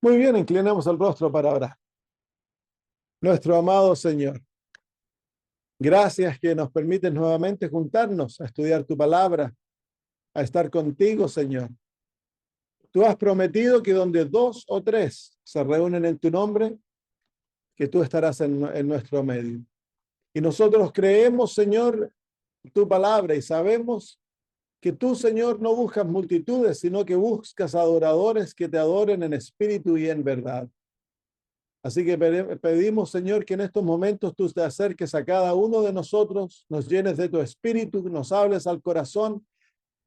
Muy bien, inclinamos el rostro para orar. Nuestro amado Señor, gracias que nos permites nuevamente juntarnos a estudiar tu palabra, a estar contigo, Señor. Tú has prometido que donde dos o tres se reúnen en tu nombre, que tú estarás en nuestro medio. Y nosotros creemos, Señor, tu palabra y sabemos que tú, Señor, no buscas multitudes, sino que buscas adoradores que te adoren en espíritu y en verdad. Así que pedimos, Señor, que en estos momentos tú te acerques a cada uno de nosotros, nos llenes de tu espíritu, nos hables al corazón,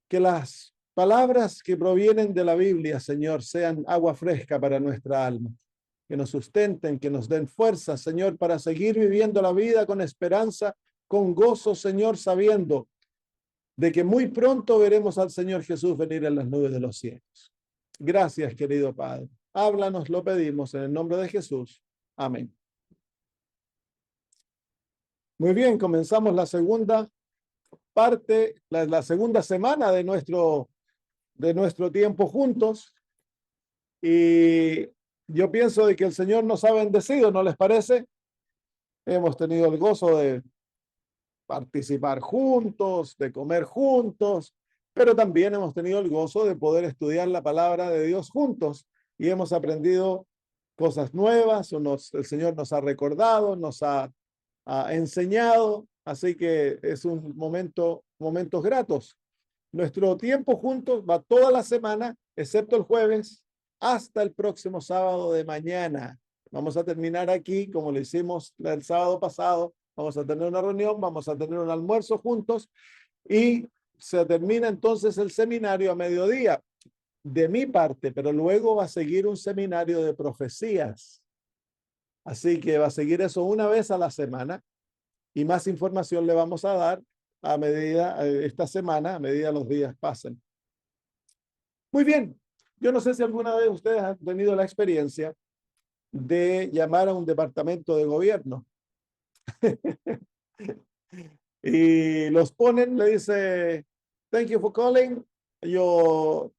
que las palabras que provienen de la Biblia, Señor, sean agua fresca para nuestra alma, que nos sustenten, que nos den fuerza, Señor, para seguir viviendo la vida con esperanza, con gozo, Señor, sabiendo de que muy pronto veremos al Señor Jesús venir en las nubes de los cielos. Gracias, querido Padre. Háblanos, lo pedimos en el nombre de Jesús. Amén. Muy bien, comenzamos la segunda parte, la segunda semana de nuestro tiempo juntos. Y yo pienso de que el Señor nos ha bendecido, ¿no les parece? Hemos tenido el gozo de participar juntos, de comer juntos, pero también hemos tenido el gozo de poder estudiar la palabra de Dios juntos y hemos aprendido cosas nuevas, el Señor nos ha recordado, nos ha enseñado, así que es un momentos gratos. Nuestro tiempo juntos va toda la semana, excepto el jueves, hasta el próximo sábado de mañana. Vamos a terminar aquí, como lo hicimos el sábado pasado. Vamos a tener una reunión, vamos a tener un almuerzo juntos y se termina entonces el seminario a mediodía de mi parte, pero luego va a seguir un seminario de profecías. Así que va a seguir eso una vez a la semana y más información le vamos a dar a medida esta semana, a medida los días pasen. Muy bien, yo no sé si alguna vez ustedes han tenido la experiencia de llamar a un departamento de gobierno y los ponen, le dice, thank you for calling, your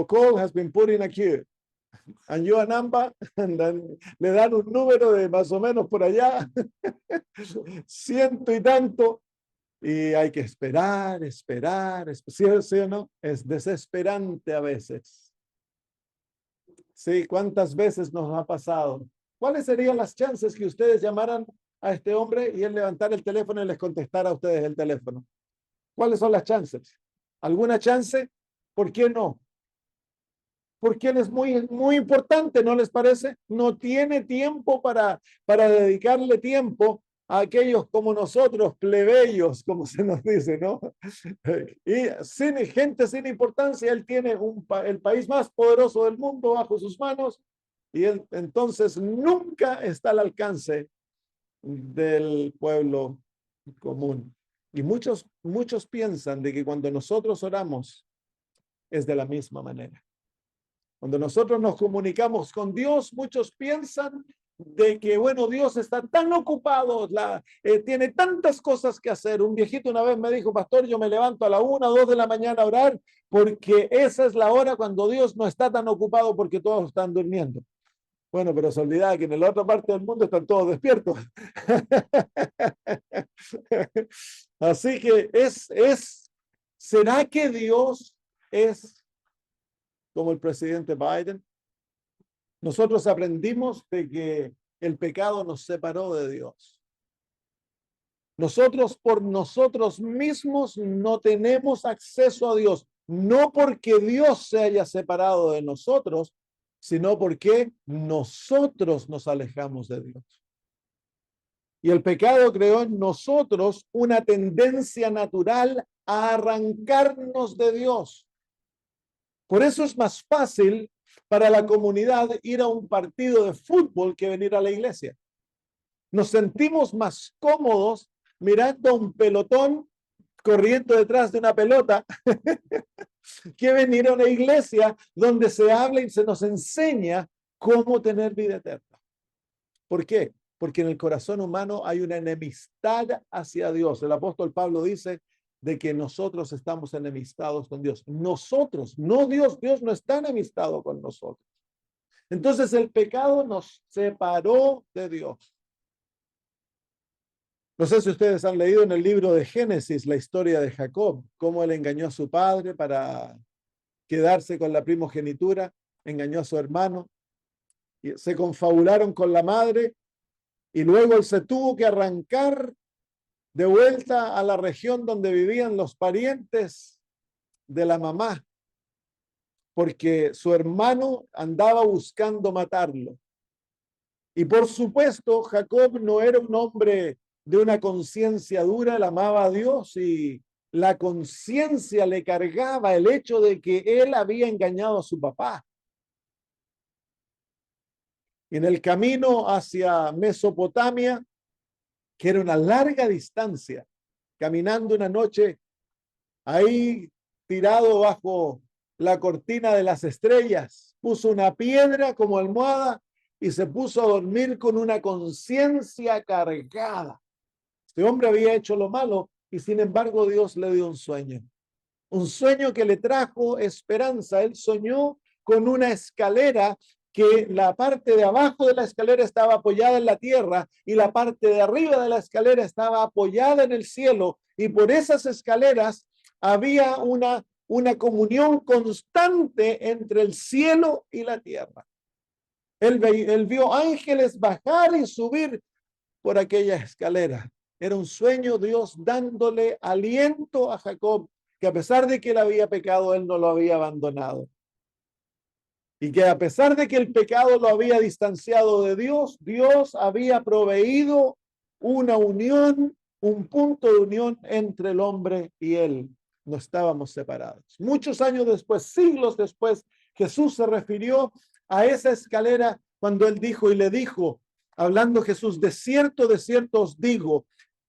call has been put in a queue. And you a number, and then le dan un número de más o menos por allá, ciento y tanto, y hay que esperar, ¿sí o no? Es desesperante a veces. Sí, ¿cuántas veces nos ha pasado? ¿Cuáles serían las chances que ustedes llamaran a este hombre y él levantara el teléfono y les contestara a ustedes el teléfono? ¿Cuáles son las chances? ¿Alguna chance? ¿Por qué no? Porque él es muy importante, ¿no les parece? No tiene tiempo para dedicarle tiempo a aquellos como nosotros, plebeyos, como se nos dice, ¿no? Y gente sin importancia, él tiene el país más poderoso del mundo bajo sus manos y él entonces nunca está al alcance del pueblo común. Y muchos piensan de que cuando nosotros oramos es de la misma manera. Cuando nosotros nos comunicamos con Dios, muchos piensan de que, bueno, Dios está tan ocupado, tiene tantas cosas que hacer. Un viejito una vez me dijo, pastor, yo me levanto a la 1, 2 de la mañana a orar, porque esa es la hora cuando Dios no está tan ocupado porque todos están durmiendo. Bueno, pero se olvidaba que en la otra parte del mundo están todos despiertos. Así que ¿será que Dios es como el presidente Biden? Nosotros aprendimos de que el pecado nos separó de Dios. Nosotros por nosotros mismos no tenemos acceso a Dios, no porque Dios se haya separado de nosotros, sino porque nosotros nos alejamos de Dios. Y el pecado creó en nosotros una tendencia natural a arrancarnos de Dios. Por eso es más fácil para la comunidad ir a un partido de fútbol que venir a la iglesia. Nos sentimos más cómodos mirando a un pelotón corriendo detrás de una pelota que venir a una iglesia donde se habla y se nos enseña cómo tener vida eterna. ¿Por qué? Porque en el corazón humano hay una enemistad hacia Dios. El apóstol Pablo dice de que nosotros estamos enemistados con Dios. Nosotros, no Dios. Dios no está enemistado con nosotros. Entonces el pecado nos separó de Dios. No sé si ustedes han leído en el libro de Génesis la historia de Jacob, cómo él engañó a su padre para quedarse con la primogenitura, engañó a su hermano, y se confabularon con la madre y luego él se tuvo que arrancar de vuelta a la región donde vivían los parientes de la mamá, porque su hermano andaba buscando matarlo. Y por supuesto, Jacob no era un hombre de una conciencia dura, él amaba a Dios y la conciencia le cargaba el hecho de que él había engañado a su papá. Y en el camino hacia Mesopotamia, que era una larga distancia, caminando una noche ahí tirado bajo la cortina de las estrellas, puso una piedra como almohada y se puso a dormir con una conciencia cargada. Este hombre había hecho lo malo y sin embargo Dios le dio un sueño que le trajo esperanza. Él soñó con una escalera que la parte de abajo de la escalera estaba apoyada en la tierra y la parte de arriba de la escalera estaba apoyada en el cielo, y por esas escaleras había una comunión constante entre el cielo y la tierra. Él vio ángeles bajar y subir por aquella escalera. Era un sueño, Dios dándole aliento a Jacob, que a pesar de que él había pecado, él no lo había abandonado. Y que a pesar de que el pecado lo había distanciado de Dios, Dios había proveído una unión, un punto de unión entre el hombre y él. No estábamos separados. Muchos años después, siglos después, Jesús se refirió a esa escalera cuando él dijo y le dijo, hablando Jesús, de cierto os digo,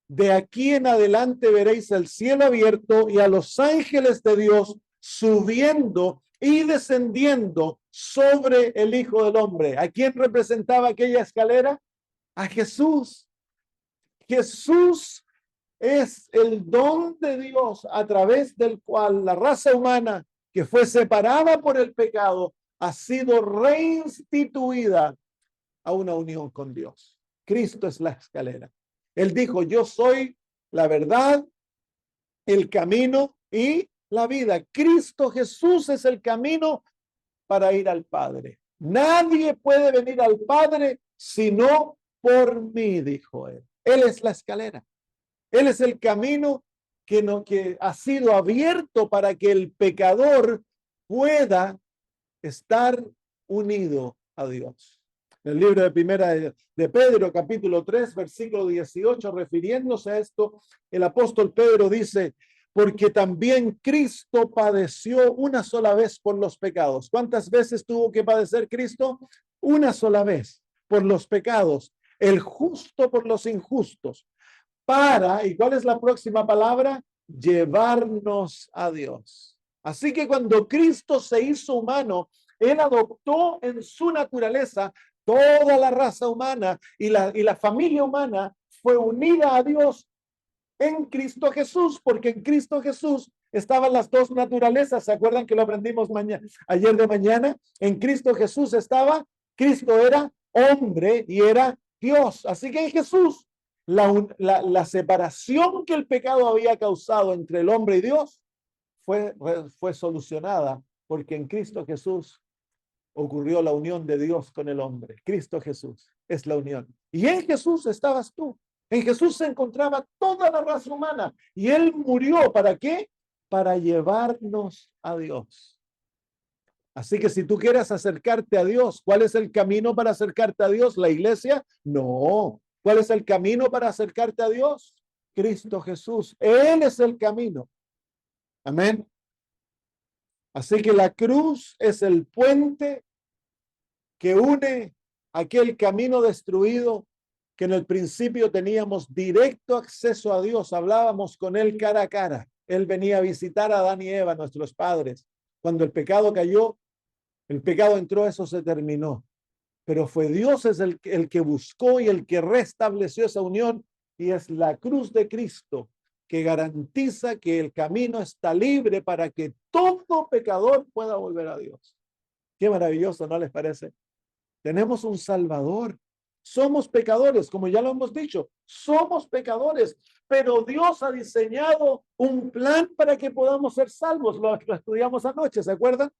de aquí en adelante veréis el cielo abierto y a los ángeles de Dios subiendo y descendiendo sobre el Hijo del Hombre. ¿A quién representaba aquella escalera? A Jesús. Jesús es el don de Dios a través del cual la raza humana que fue separada por el pecado ha sido reinstituida a una unión con Dios. Cristo es la escalera. Él dijo, yo soy la verdad, el camino y la vida. Cristo Jesús es el camino para ir al Padre. Nadie puede venir al Padre sino por mí, dijo él. Él es la escalera. Él es el camino que ha sido abierto para que el pecador pueda estar unido a Dios. En el libro de Primera de Pedro, capítulo 3, versículo 18, refiriéndose a esto, el apóstol Pedro dice, porque también Cristo padeció una sola vez por los pecados. ¿Cuántas veces tuvo que padecer Cristo? Una sola vez por los pecados, el justo por los injustos, para, ¿y cuál es la próxima palabra? Llevarnos a Dios. Así que cuando Cristo se hizo humano, él adoptó en su naturaleza toda la raza humana y la familia humana fue unida a Dios en Cristo Jesús, porque en Cristo Jesús estaban las dos naturalezas. ¿Se acuerdan que lo aprendimos ayer de mañana? En Cristo Jesús Cristo era hombre y era Dios. Así que en Jesús la separación que el pecado había causado entre el hombre y Dios fue solucionada, porque en Cristo Jesús ocurrió la unión de Dios con el hombre. Cristo Jesús es la unión. Y en Jesús estabas tú. En Jesús se encontraba toda la raza humana. Y Él murió, ¿para qué? Para llevarnos a Dios. Así que si tú quieres acercarte a Dios, ¿cuál es el camino para acercarte a Dios? ¿La iglesia? No. ¿Cuál es el camino para acercarte a Dios? Cristo Jesús. Él es el camino. Amén. Así que la cruz es el puente que une aquel camino destruido que en el principio teníamos directo acceso a Dios. Hablábamos con Él cara a cara. Él venía a visitar a Adán y Eva, nuestros padres. Cuando el pecado cayó, el pecado entró, eso se terminó. Pero fue Dios el que buscó y el que restableció esa unión, y es la cruz de Cristo que garantiza que el camino está libre para que todo pecador pueda volver a Dios. Qué maravilloso, ¿no les parece? Tenemos un Salvador. Somos pecadores, como ya lo hemos dicho, somos pecadores, pero Dios ha diseñado un plan para que podamos ser salvos. Lo estudiamos anoche, ¿se acuerdan?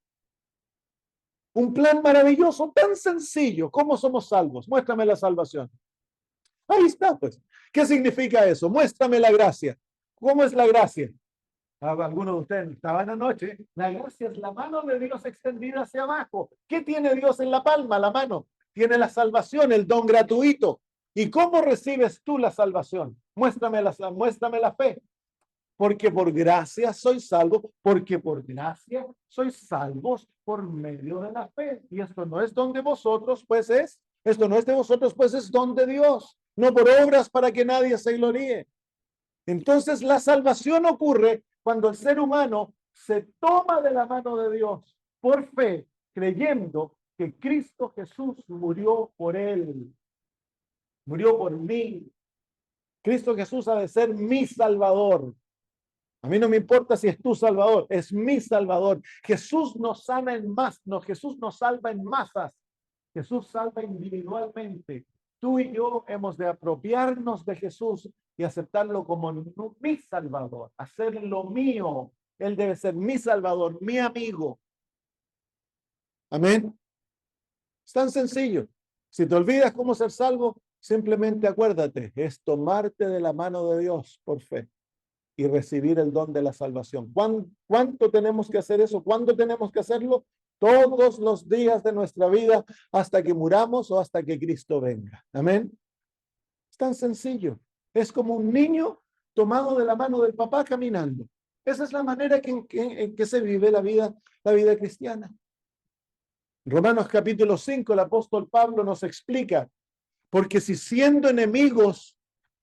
Un plan maravilloso, tan sencillo. ¿Cómo somos salvos? Muéstrame la salvación. Ahí está, pues. ¿Qué significa eso? Muéstrame la gracia. ¿Cómo es la gracia? Algunos de ustedes estaban anoche. La gracia es la mano de Dios extendida hacia abajo. ¿Qué tiene Dios en la palma? La mano. Tiene la salvación, el don gratuito. ¿Y cómo recibes tú la salvación? Muéstrame la fe. Porque por gracia soy salvo, porque por gracia sois salvos por medio de la fe. Y esto no es don de vosotros, pues esto no es de vosotros, pues es don de Dios. No por obras para que nadie se gloríe. Entonces la salvación ocurre cuando el ser humano se toma de la mano de Dios por fe, creyendo que Cristo Jesús murió por él, murió por mí. Cristo Jesús ha de ser mi Salvador. A mí no me importa si es tu Salvador, es mi Salvador. Jesús nos sana en masas, no, Jesús nos salva en masas. Jesús salva individualmente. Tú y yo hemos de apropiarnos de Jesús y aceptarlo como mi Salvador, hacerlo mío. Él debe ser mi Salvador, mi amigo. Amén. Es tan sencillo. Si te olvidas cómo ser salvo, simplemente acuérdate, es tomarte de la mano de Dios por fe y recibir el don de la salvación. ¿Cuánto tenemos que hacer eso? ¿Cuándo tenemos que hacerlo? Todos los días de nuestra vida hasta que muramos o hasta que Cristo venga. Amén. Es tan sencillo. Es como un niño tomado de la mano del papá caminando. Esa es la manera en que se vive la vida cristiana. Romanos capítulo 5, el apóstol Pablo nos explica, porque si siendo enemigos,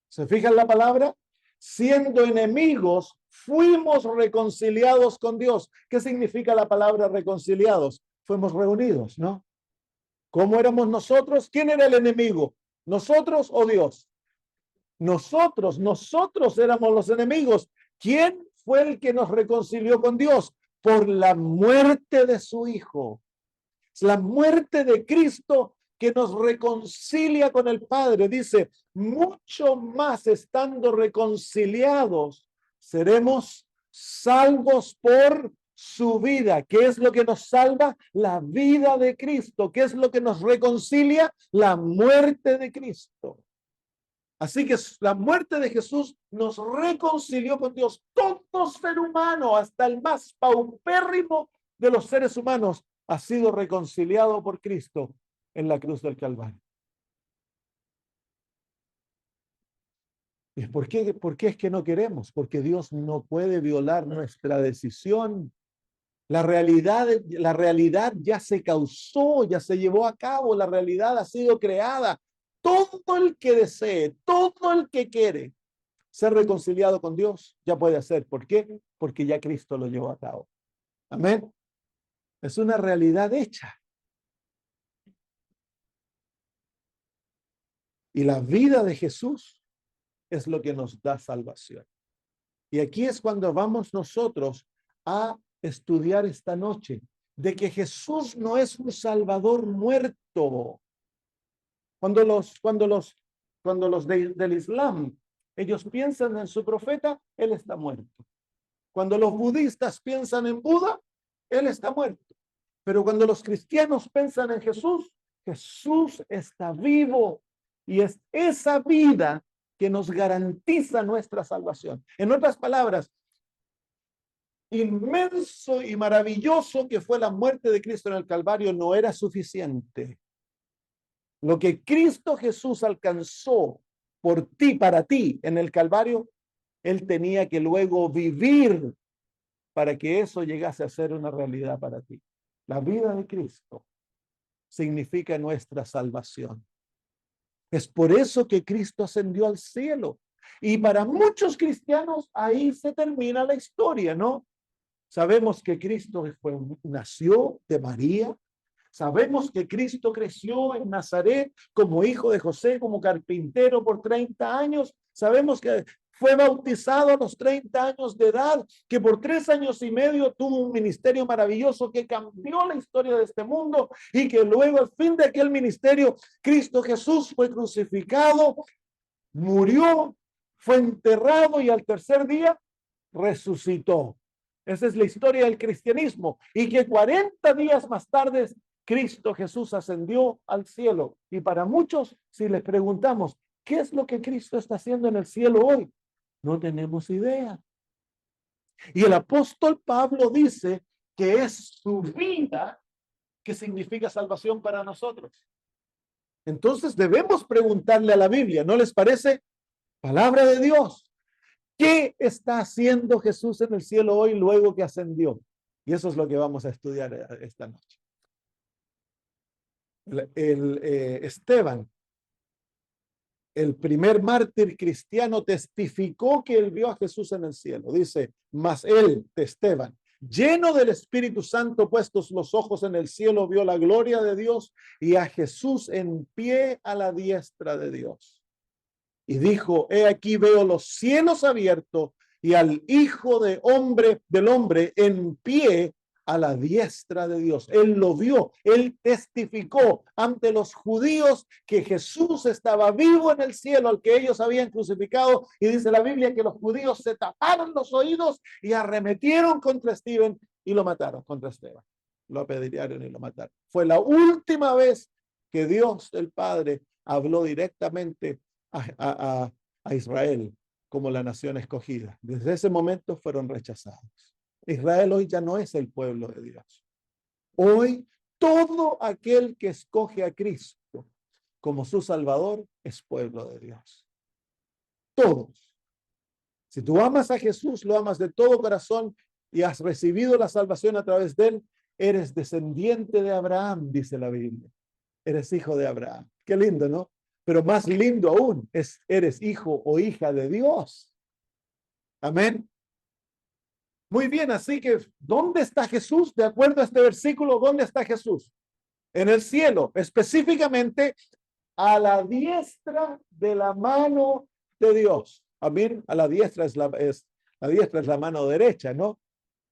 ¿se fijan la palabra? Siendo enemigos, fuimos reconciliados con Dios. ¿Qué significa la palabra reconciliados? Fuimos reunidos, ¿no? ¿Cómo éramos nosotros? ¿Quién era el enemigo? ¿Nosotros o Dios? Nosotros éramos los enemigos. ¿Quién fue el que nos reconcilió con Dios? Por la muerte de su Hijo. Es la muerte de Cristo que nos reconcilia con el Padre. Dice, mucho más estando reconciliados, seremos salvos por su vida. ¿Qué es lo que nos salva? La vida de Cristo. ¿Qué es lo que nos reconcilia? La muerte de Cristo. Así que la muerte de Jesús nos reconcilió con Dios. Todo ser humano, hasta el más paupérrimo de los seres humanos, ha sido reconciliado por Cristo en la cruz del Calvario. ¿Y por qué es que no queremos? Porque Dios no puede violar nuestra decisión. La realidad ya se causó, ya se llevó a cabo, la realidad ha sido creada. Todo el que desee, todo el que quiere ser reconciliado con Dios, ya puede hacer. ¿Por qué? Porque ya Cristo lo llevó a cabo. Amén. Es una realidad hecha. Y la vida de Jesús es lo que nos da salvación. Y aquí es cuando vamos nosotros a estudiar esta noche, de que Jesús no es un Salvador muerto. Cuando los del Islam, ellos piensan en su profeta, él está muerto. Cuando los budistas piensan en Buda, él está muerto. Pero cuando los cristianos piensan en Jesús, Jesús está vivo. Y es esa vida que nos garantiza nuestra salvación. En otras palabras, inmenso y maravilloso que fue la muerte de Cristo en el Calvario no era suficiente. Lo que Cristo Jesús alcanzó por ti, para ti, en el Calvario, Él tenía que luego vivir para que eso llegase a ser una realidad para ti. La vida de Cristo significa nuestra salvación. Es por eso que Cristo ascendió al cielo. Y para muchos cristianos ahí se termina la historia, ¿no? Sabemos que Cristo nació de María. Sabemos que Cristo creció en Nazaret como hijo de José, como carpintero por 30 años. Sabemos que fue bautizado a los 30 años de edad, que por 3 años y medio tuvo un ministerio maravilloso que cambió la historia de este mundo y que luego al fin de aquel ministerio, Cristo Jesús fue crucificado, murió, fue enterrado y al tercer día resucitó. Esa es la historia del cristianismo y que 40 días más tarde Cristo Jesús ascendió al cielo. Y para muchos, si les preguntamos, ¿qué es lo que Cristo está haciendo en el cielo hoy? No tenemos idea. Y el apóstol Pablo dice que es su vida que significa salvación para nosotros. Entonces debemos preguntarle a la Biblia, ¿no les parece? Palabra de Dios. ¿Qué está haciendo Jesús en el cielo hoy luego que ascendió? Y eso es lo que vamos a estudiar esta noche. Esteban, el primer mártir cristiano, testificó que él vio a Jesús en el cielo. Dice, mas él, Esteban, lleno del Espíritu Santo, puestos los ojos en el cielo, vio la gloria de Dios y a Jesús en pie a la diestra de Dios. Y dijo, he aquí veo los cielos abiertos y al Hijo del hombre en pie a la diestra de Dios. Él lo vio, él testificó ante los judíos que Jesús estaba vivo en el cielo, al que ellos habían crucificado. Y dice la Biblia que los judíos se taparon los oídos y arremetieron contra Esteban y lo mataron, contra Esteban. Lo apedrearon y lo mataron. Fue la última vez que Dios, el Padre, habló directamente a Israel como la nación escogida. Desde ese momento fueron rechazados. Israel hoy ya no es el pueblo de Dios. Hoy todo aquel que escoge a Cristo como su Salvador es pueblo de Dios. Todos. Si tú amas a Jesús, lo amas de todo corazón y has recibido la salvación a través de él, eres descendiente de Abraham, dice la Biblia. Eres hijo de Abraham. Qué lindo, ¿no? Pero más lindo aún es, eres hijo o hija de Dios. Amén. Muy bien, así que, ¿dónde está Jesús? De acuerdo a este versículo, ¿dónde está Jesús? En el cielo, específicamente a la diestra de la mano de Dios. Amén. A la diestra la diestra es la mano derecha, ¿no?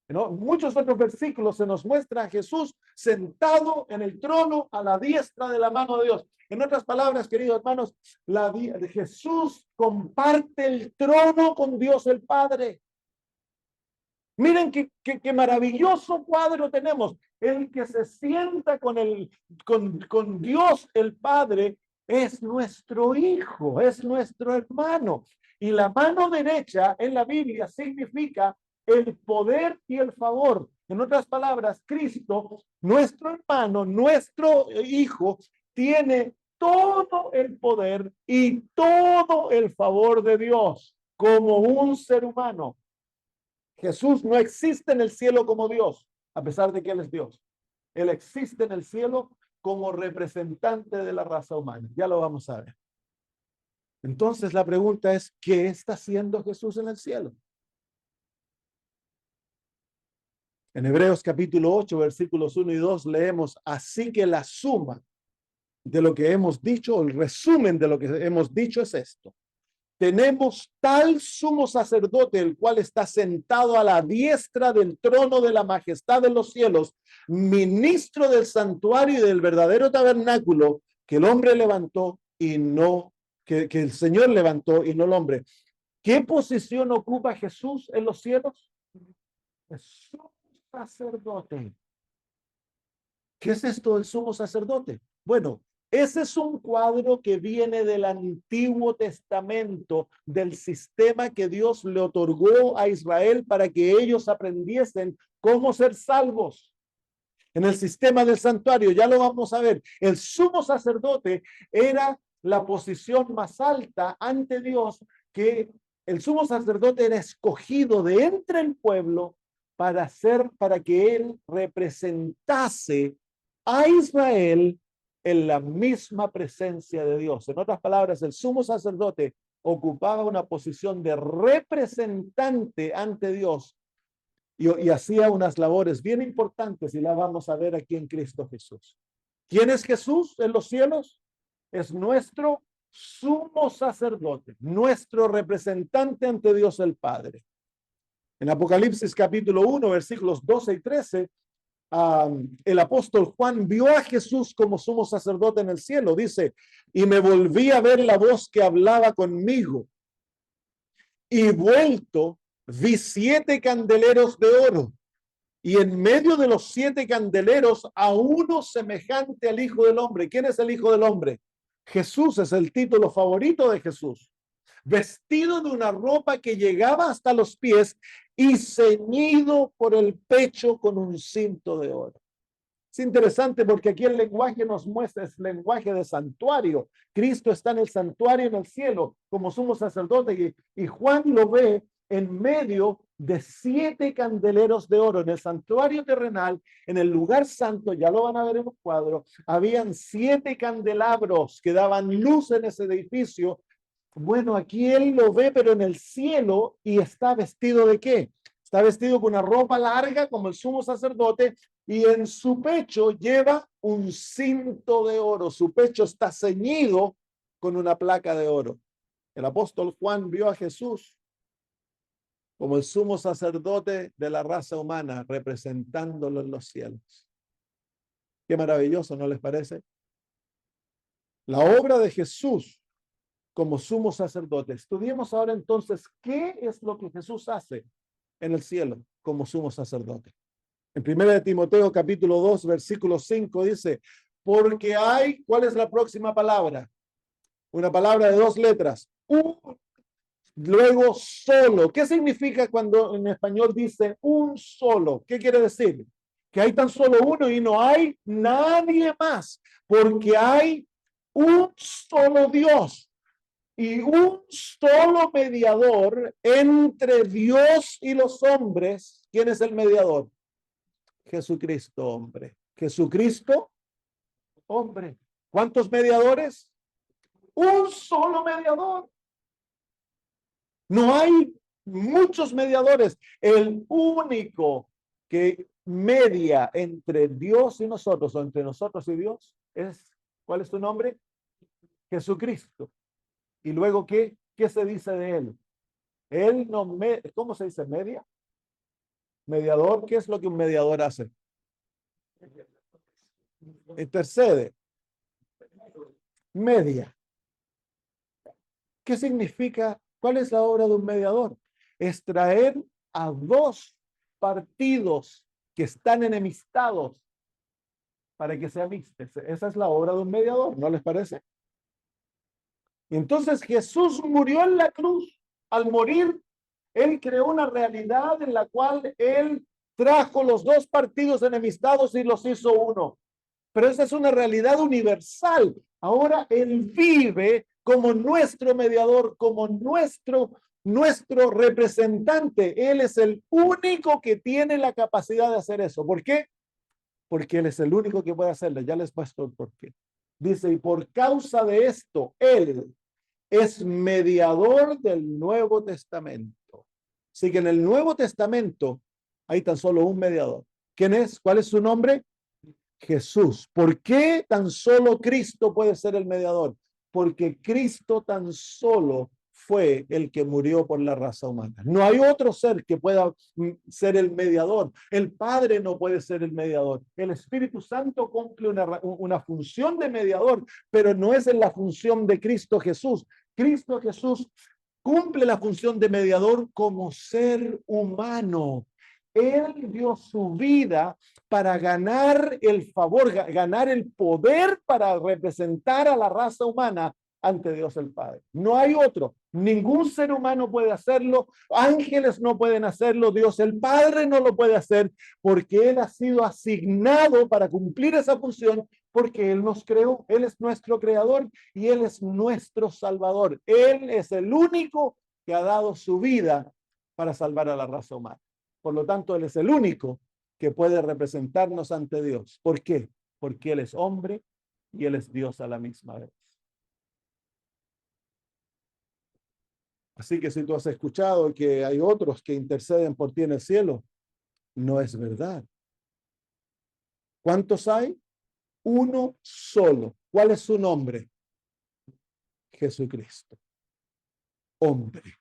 Muchos otros versículos se nos muestra a Jesús sentado en el trono a la diestra de la mano de Dios. En otras palabras, queridos hermanos, Jesús comparte el trono con Dios el Padre. Miren qué maravilloso cuadro tenemos. El que se sienta con Dios el Padre es nuestro hijo, es nuestro hermano. Y la mano derecha en la Biblia significa el poder y el favor. En otras palabras, Cristo, nuestro hermano, nuestro hijo, tiene todo el poder y todo el favor de Dios como un ser humano. Jesús no existe en el cielo como Dios, a pesar de que Él es Dios. Él existe en el cielo como representante de la raza humana. Ya lo vamos a ver. Entonces la pregunta es, ¿qué está haciendo Jesús en el cielo? En Hebreos capítulo 8, versículos 1 y 2 leemos, así que la suma de lo que hemos dicho, el resumen de lo que hemos dicho es esto. Tenemos tal sumo sacerdote, el cual está sentado a la diestra del trono de la majestad de los cielos, ministro del santuario y del verdadero tabernáculo que el hombre levantó y no, que el Señor levantó y no el hombre. ¿Qué posición ocupa Jesús en los cielos? Es sumo sacerdote. ¿Qué es esto del sumo sacerdote? Bueno, ese es un cuadro que viene del Antiguo Testamento, del sistema que Dios le otorgó a Israel para que ellos aprendiesen cómo ser salvos. En el sistema del santuario, ya lo vamos a ver, el sumo sacerdote era la posición más alta ante Dios, que el sumo sacerdote era escogido de entre el pueblo para que él representase a Israel en la misma presencia de Dios. En otras palabras, el sumo sacerdote ocupaba una posición de representante ante Dios y hacía unas labores bien importantes y las vamos a ver aquí en Cristo Jesús. ¿Quién es Jesús en los cielos? Es nuestro sumo sacerdote, nuestro representante ante Dios el Padre. En Apocalipsis capítulo 1, versículos 12 y 13, el apóstol Juan vio a Jesús como sumo sacerdote en el cielo. Dice, y me volví a ver la voz que hablaba conmigo. Y vuelto, vi 7 candeleros de oro. Y en medio de los 7 candeleros, a uno semejante al Hijo del Hombre. ¿Quién es el Hijo del Hombre? Jesús es el título favorito de Jesús. Vestido de una ropa que llegaba hasta los pies y ceñido por el pecho con un cinto de oro. Es interesante porque aquí el lenguaje nos muestra, es lenguaje de santuario. Cristo está en el santuario en el cielo como sumo sacerdote y Juan lo ve en medio de 7 candeleros de oro en el santuario terrenal, en el lugar santo. Ya lo van a ver en un cuadro. Habían 7 candelabros que daban luz en ese edificio. Bueno, aquí él lo ve, pero en el cielo, y está vestido ¿de qué? Está vestido con una ropa larga como el sumo sacerdote y en su pecho lleva un cinto de oro. Su pecho está ceñido con una placa de oro. El apóstol Juan vio a Jesús como el sumo sacerdote de la raza humana, representándolo en los cielos. Qué maravilloso, ¿no les parece? La obra de Jesús como sumo sacerdote. Estudiemos ahora entonces qué es lo que Jesús hace en el cielo como sumo sacerdote. En 1 Timoteo capítulo 2, versículo 5 dice, porque hay, ¿cuál es la próxima palabra? Una palabra de 2 letras. Luego solo. ¿Qué significa cuando en español dice un solo? ¿Qué quiere decir? Que hay tan solo uno y no hay nadie más, porque hay un solo Dios y un solo mediador entre Dios y los hombres. ¿Quién es el mediador? Jesucristo, hombre. Jesucristo, hombre. ¿Cuántos mediadores? Un solo mediador. No hay muchos mediadores. El único que media entre Dios y nosotros, o entre nosotros y Dios, es, ¿cuál es su nombre? Jesucristo. Y luego, ¿qué se dice de él? Él no, ¿cómo se dice? ¿Media? Mediador, ¿qué es lo que un mediador hace? Intercede. Media. ¿Qué significa? ¿Cuál es la obra de un mediador? Es traer a 2 partidos que están enemistados para que se amisten. Esa es la obra de un mediador, ¿no les parece? Y entonces Jesús murió en la cruz. Al morir, él creó una realidad en la cual él trajo los 2 partidos enemistados y los hizo uno. Pero esa es una realidad universal. Ahora él vive como nuestro mediador, como nuestro representante. Él es el único que tiene la capacidad de hacer eso. ¿Por qué? Porque él es el único que puede hacerlo. Ya les muestro por qué. Dice, y por causa de esto, él es mediador del Nuevo Testamento. Así que en el Nuevo Testamento hay tan solo un mediador. ¿Quién es? ¿Cuál es su nombre? Jesús. ¿Por qué tan solo Cristo puede ser el mediador? Porque Cristo tan solo fue el que murió por la raza humana. No hay otro ser que pueda ser el mediador. El Padre no puede ser el mediador. El Espíritu Santo cumple una función de mediador, pero no es en la función de Cristo Jesús. Cristo Jesús cumple la función de mediador como ser humano. Él dio su vida para ganar el favor, ganar el poder para representar a la raza humana ante Dios el Padre. No hay otro. Ningún ser humano puede hacerlo. Ángeles no pueden hacerlo. Dios el Padre no lo puede hacer porque Él ha sido asignado para cumplir esa función porque Él nos creó. Él es nuestro creador y Él es nuestro salvador. Él es el único que ha dado su vida para salvar a la raza humana. Por lo tanto, Él es el único que puede representarnos ante Dios. ¿Por qué? Porque Él es hombre y Él es Dios a la misma vez. Así que si tú has escuchado que hay otros que interceden por ti en el cielo, no es verdad. ¿Cuántos hay? Uno solo. ¿Cuál es su nombre? Jesucristo, hombre.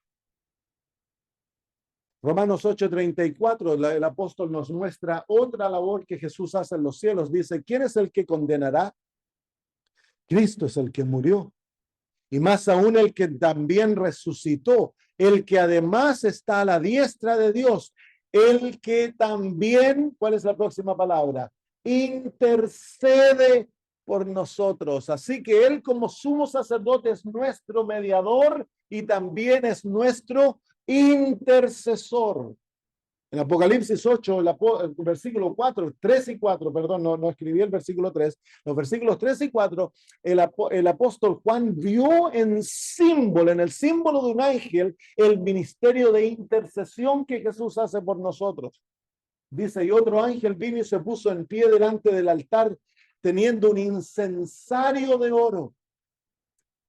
Romanos 8:34, el apóstol nos muestra otra labor que Jesús hace en los cielos. Dice, ¿quién es el que condenará? Cristo es el que murió, y más aún el que también resucitó, el que además está a la diestra de Dios, el que también, ¿cuál es la próxima palabra? Intercede por nosotros. Así que él como sumo sacerdote es nuestro mediador y también es nuestro intercesor. En Apocalipsis 8, el versículo 4, 3 y 4, perdón, no escribí el versículo 3, los versículos 3 y 4, el apóstol Juan vio en el símbolo de un ángel, el ministerio de intercesión que Jesús hace por nosotros. Dice, y otro ángel vino y se puso en pie delante del altar, teniendo un incensario de oro.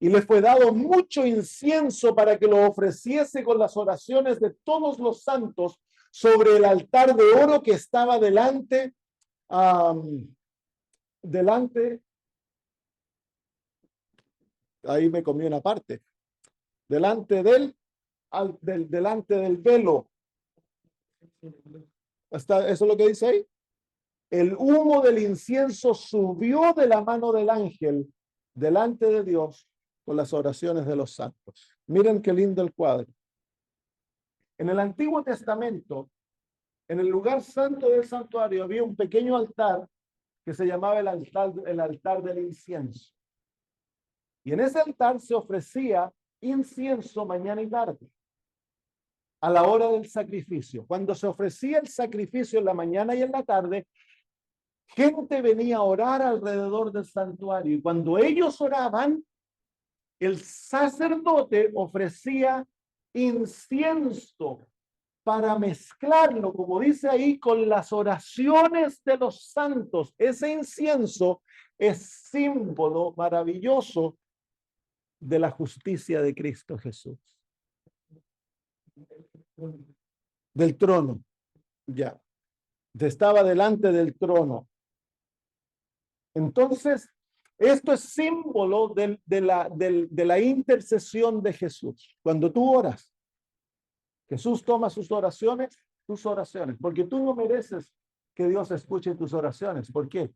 Y le fue dado mucho incienso para que lo ofreciese con las oraciones de todos los santos sobre el altar de oro que estaba delante, ahí me comí una parte, delante del velo. ¿Eso es lo que dice ahí? El humo del incienso subió de la mano del ángel delante de Dios con las oraciones de los santos. Miren qué lindo el cuadro. En el Antiguo Testamento, en el lugar santo del santuario, había un pequeño altar que se llamaba el altar del incienso. Y en ese altar se ofrecía incienso mañana y tarde, a la hora del sacrificio. Cuando se ofrecía el sacrificio en la mañana y en la tarde, gente venía a orar alrededor del santuario. Y cuando ellos oraban, el sacerdote ofrecía incienso para mezclarlo, como dice ahí, con las oraciones de los santos. Ese incienso es símbolo maravilloso de la justicia de Cristo Jesús. Del trono, ya. Estaba delante del trono. Entonces, esto es símbolo de la intercesión de Jesús. Cuando tú oras, Jesús toma tus oraciones, porque tú no mereces que Dios escuche tus oraciones. ¿Por qué?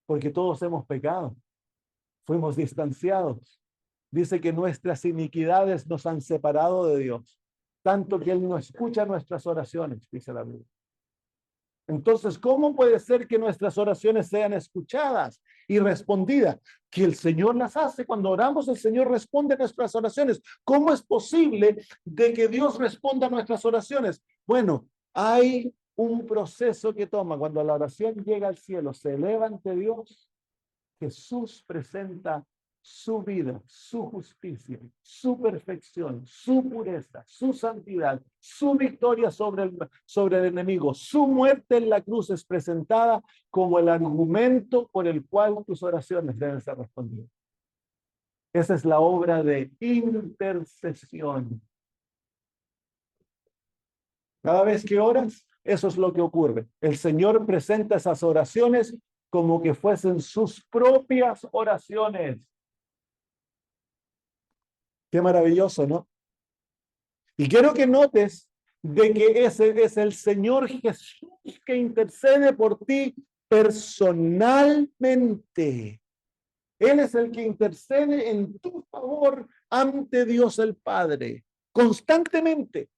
Porque todos hemos pecado, fuimos distanciados. Dice que nuestras iniquidades nos han separado de Dios, tanto que Él no escucha nuestras oraciones, dice la Biblia. Entonces, ¿cómo puede ser que nuestras oraciones sean escuchadas y respondidas? Que el Señor las hace. Cuando oramos, el Señor responde a nuestras oraciones. ¿Cómo es posible de que Dios responda a nuestras oraciones? Bueno, hay un proceso que toma. Cuando la oración llega al cielo, se eleva ante Dios, Jesús presenta su vida, su justicia, su perfección, su pureza, su santidad, su victoria sobre el enemigo. Su muerte en la cruz es presentada como el argumento por el cual tus oraciones deben ser respondidas. Esa es la obra de intercesión. Cada vez que oras, eso es lo que ocurre. El Señor presenta esas oraciones como que fuesen sus propias oraciones. Qué maravilloso, ¿no? Y quiero que notes de que ese es el Señor Jesús que intercede por ti personalmente. Él es el que intercede en tu favor ante Dios el Padre, constantemente.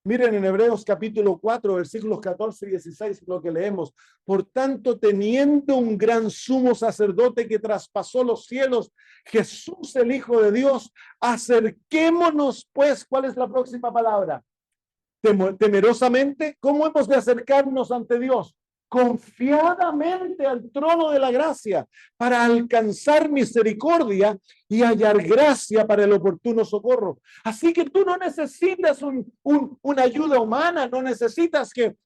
Miren en Hebreos capítulo 4, versículos 14 y 16, lo que leemos. Por tanto, teniendo un gran sumo sacerdote que traspasó los cielos, Jesús el Hijo de Dios, acerquémonos pues. ¿Cuál es la próxima palabra? Temerosamente. ¿Cómo hemos de acercarnos ante Dios? Confiadamente al trono de la gracia para alcanzar misericordia y hallar gracia para el oportuno socorro. Así que tú no necesitas una ayuda humana, no necesitas que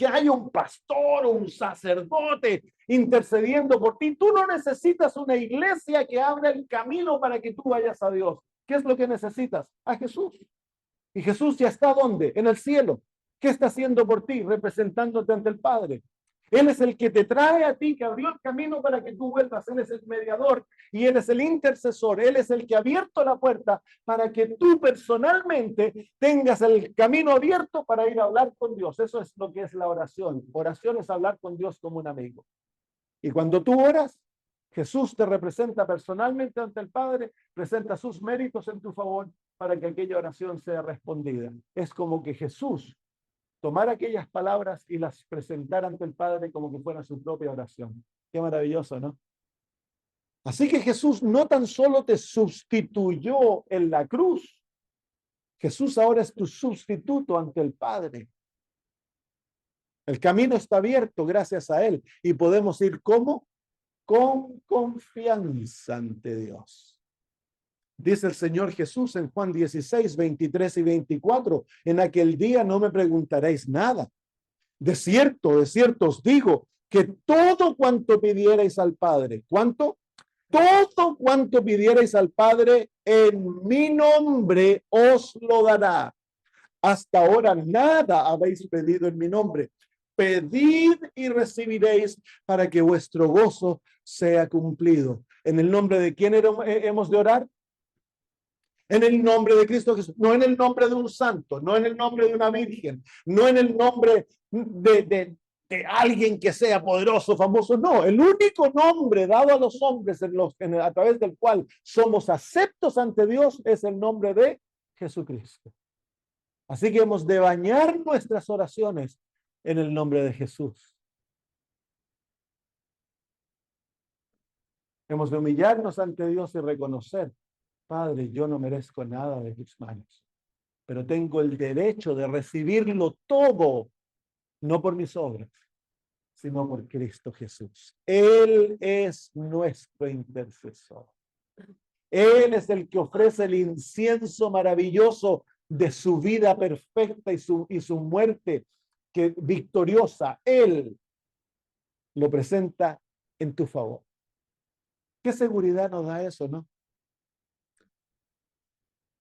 haya un pastor o un sacerdote intercediendo por ti. Tú no necesitas una iglesia que abra el camino para que tú vayas a Dios. ¿Qué es lo que necesitas? A Jesús. Y Jesús ya está ¿dónde? En el cielo. ¿Qué está haciendo por ti? Representándote ante el Padre. Él es el que te trae a ti, que abrió el camino para que tú vuelvas. Él es el mediador y Él es el intercesor. Él es el que ha abierto la puerta para que tú personalmente tengas el camino abierto para ir a hablar con Dios. Eso es lo que es la oración. Oración es hablar con Dios como un amigo. Y cuando tú oras, Jesús te representa personalmente ante el Padre, presenta sus méritos en tu favor para que aquella oración sea respondida. Es como que Jesús tomar aquellas palabras y las presentar ante el Padre como que fuera su propia oración. Qué maravilloso, ¿no? Así que Jesús no tan solo te sustituyó en la cruz, Jesús ahora es tu sustituto ante el Padre. El camino está abierto gracias a Él y podemos ir ¿cómo? Con confianza ante Dios. Dice el Señor Jesús en Juan 16, 23 y 24, en aquel día no me preguntaréis nada. De cierto os digo que todo cuanto pidierais al Padre, ¿cuánto? Todo cuanto pidierais al Padre en mi nombre os lo dará. Hasta ahora nada habéis pedido en mi nombre. Pedid y recibiréis para que vuestro gozo sea cumplido. ¿En el nombre de quién hemos de orar? En el nombre de Cristo Jesús, no en el nombre de un santo, no en el nombre de una virgen, no en el nombre de alguien que sea poderoso, famoso, no, el único nombre dado a los hombres a través del cual somos aceptos ante Dios es el nombre de Jesucristo. Así que hemos de bañar nuestras oraciones en el nombre de Jesús. Hemos de humillarnos ante Dios y reconocer, Padre, yo no merezco nada de tus manos, pero tengo el derecho de recibirlo todo, no por mis obras, sino por Cristo Jesús. Él es nuestro intercesor. Él es el que ofrece el incienso maravilloso de su vida perfecta y su muerte victoriosa. Él lo presenta en tu favor. ¿Qué seguridad nos da eso, no?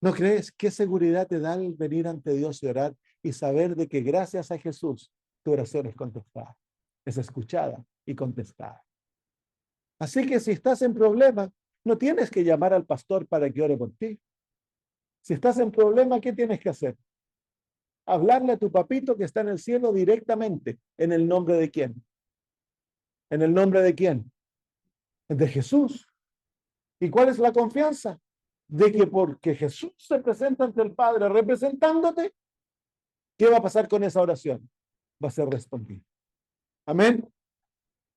¿No crees? ¿Qué seguridad te da el venir ante Dios y orar y saber de que gracias a Jesús tu oración es contestada, es escuchada y contestada? Así que si estás en problema, no tienes que llamar al pastor para que ore por ti. Si estás en problema, ¿qué tienes que hacer? Hablarle a tu papito que está en el cielo directamente. ¿En el nombre de quién? ¿En el nombre de quién? De Jesús. ¿Y cuál es la confianza? De que porque Jesús se presenta ante el Padre representándote, ¿qué va a pasar con esa oración? Va a ser respondida. Amén.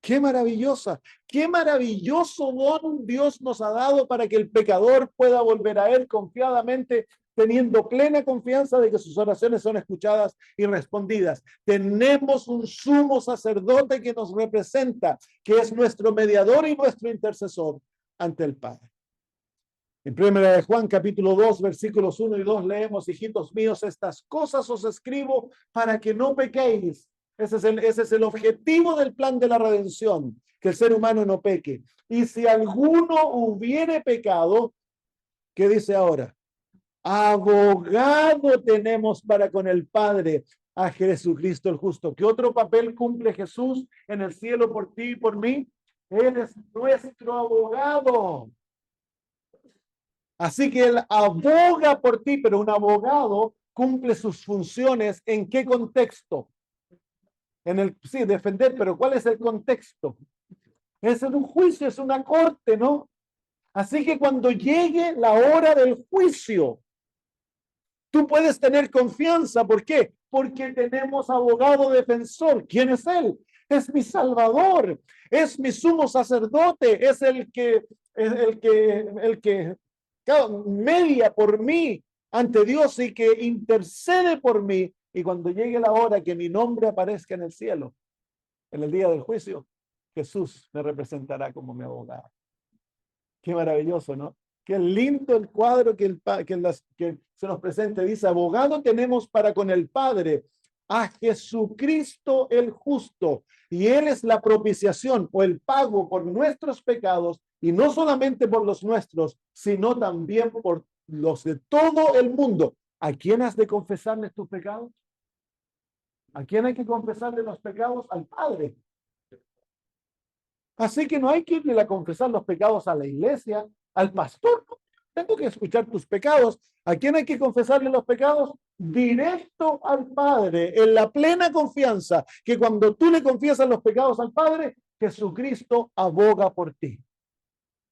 Qué maravillosa, qué maravilloso don Dios nos ha dado para que el pecador pueda volver a Él confiadamente, teniendo plena confianza de que sus oraciones son escuchadas y respondidas. Tenemos un sumo sacerdote que nos representa, que es nuestro mediador y nuestro intercesor ante el Padre. En 1 de Juan capítulo 2 versículos 1 y 2 leemos: hijitos míos, estas cosas os escribo para que no pequéis. Ese es el objetivo del plan de la redención, que el ser humano no peque. Y si alguno hubiere pecado, ¿qué dice ahora? Abogado tenemos para con el Padre, a Jesucristo el justo. ¿Qué otro papel cumple Jesús en el cielo por ti y por mí? Él es nuestro abogado. Así que Él aboga por ti, pero un abogado cumple sus funciones ¿en qué contexto? Sí, defender, pero ¿cuál es el contexto? Es en un juicio, es una corte, ¿no? Así que cuando llegue la hora del juicio, tú puedes tener confianza. ¿Por qué? Porque tenemos abogado defensor. ¿Quién es él? Es mi Salvador, es mi sumo sacerdote, es el que media por mí ante Dios y que intercede por mí. Y cuando llegue la hora que mi nombre aparezca en el cielo, en el día del juicio, Jesús me representará como mi abogado. Qué maravilloso, ¿no? Qué lindo el cuadro que se nos presenta. Dice: abogado tenemos para con el Padre, a Jesucristo el justo, y Él es la propiciación o el pago por nuestros pecados, y no solamente por los nuestros, sino también por los de todo el mundo. ¿A quién has de confesarles tus pecados? ¿A quién hay que confesarle los pecados? Al Padre. Así que no hay que irle a confesar los pecados a la iglesia, al pastor. No, tengo que escuchar tus pecados. ¿A quién hay que confesarle los pecados? Directo al Padre, en la plena confianza que cuando tú le confiesas los pecados al Padre, Jesucristo aboga por ti,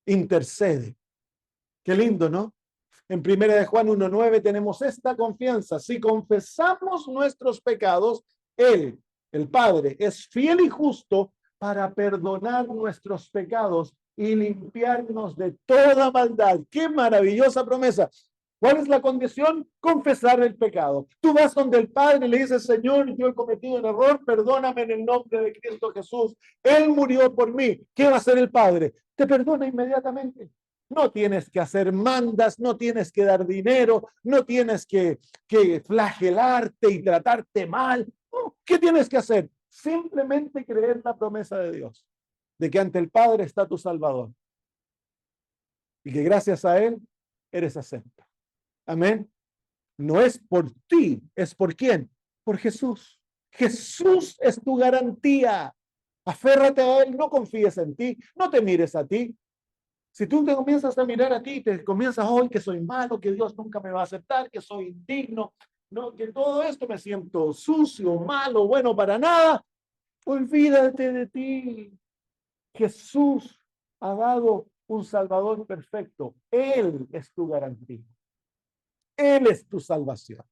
intercede. Qué lindo, ¿no? En 1 Juan 1:9 tenemos esta confianza. Si confesamos nuestros pecados, Él, el Padre, es fiel y justo para perdonar nuestros pecados y limpiarnos de toda maldad. ¡Qué maravillosa promesa! ¿Cuál es la condición? Confesar el pecado. Tú vas donde el Padre y le dices, Señor, yo he cometido un error, perdóname en el nombre de Cristo Jesús. Él murió por mí. ¿Qué va a hacer el Padre? Te perdona inmediatamente. No tienes que hacer mandas, no tienes que dar dinero, no tienes que flagelarte y tratarte mal. No, ¿qué tienes que hacer? Simplemente creer la promesa de Dios, de que ante el Padre está tu Salvador y que gracias a Él eres acepto. Amén. No es por ti, es por quién. Por Jesús. Jesús es tu garantía. Aférrate a Él, no confíes en ti, no te mires a ti. Si tú te comienzas a mirar a ti, te comienzas hoy que soy malo, que Dios nunca me va a aceptar, que soy indigno, no, que todo esto me siento sucio, malo, bueno para nada, olvídate de ti. Jesús ha dado un Salvador perfecto. Él es tu garantía. Él es tu salvación.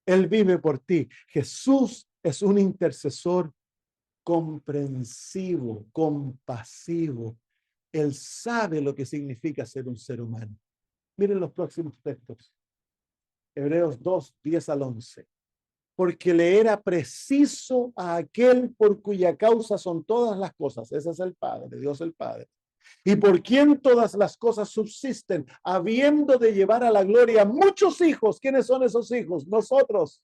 Él vive por ti. Jesús es un intercesor comprensivo, compasivo. Él sabe lo que significa ser un ser humano. Miren los próximos textos. Hebreos 2:10-11. Porque le era preciso a aquel por cuya causa son todas las cosas. Ese es el Padre, Dios el Padre. Y por quien todas las cosas subsisten, habiendo de llevar a la gloria muchos hijos. ¿Quiénes son esos hijos? Nosotros.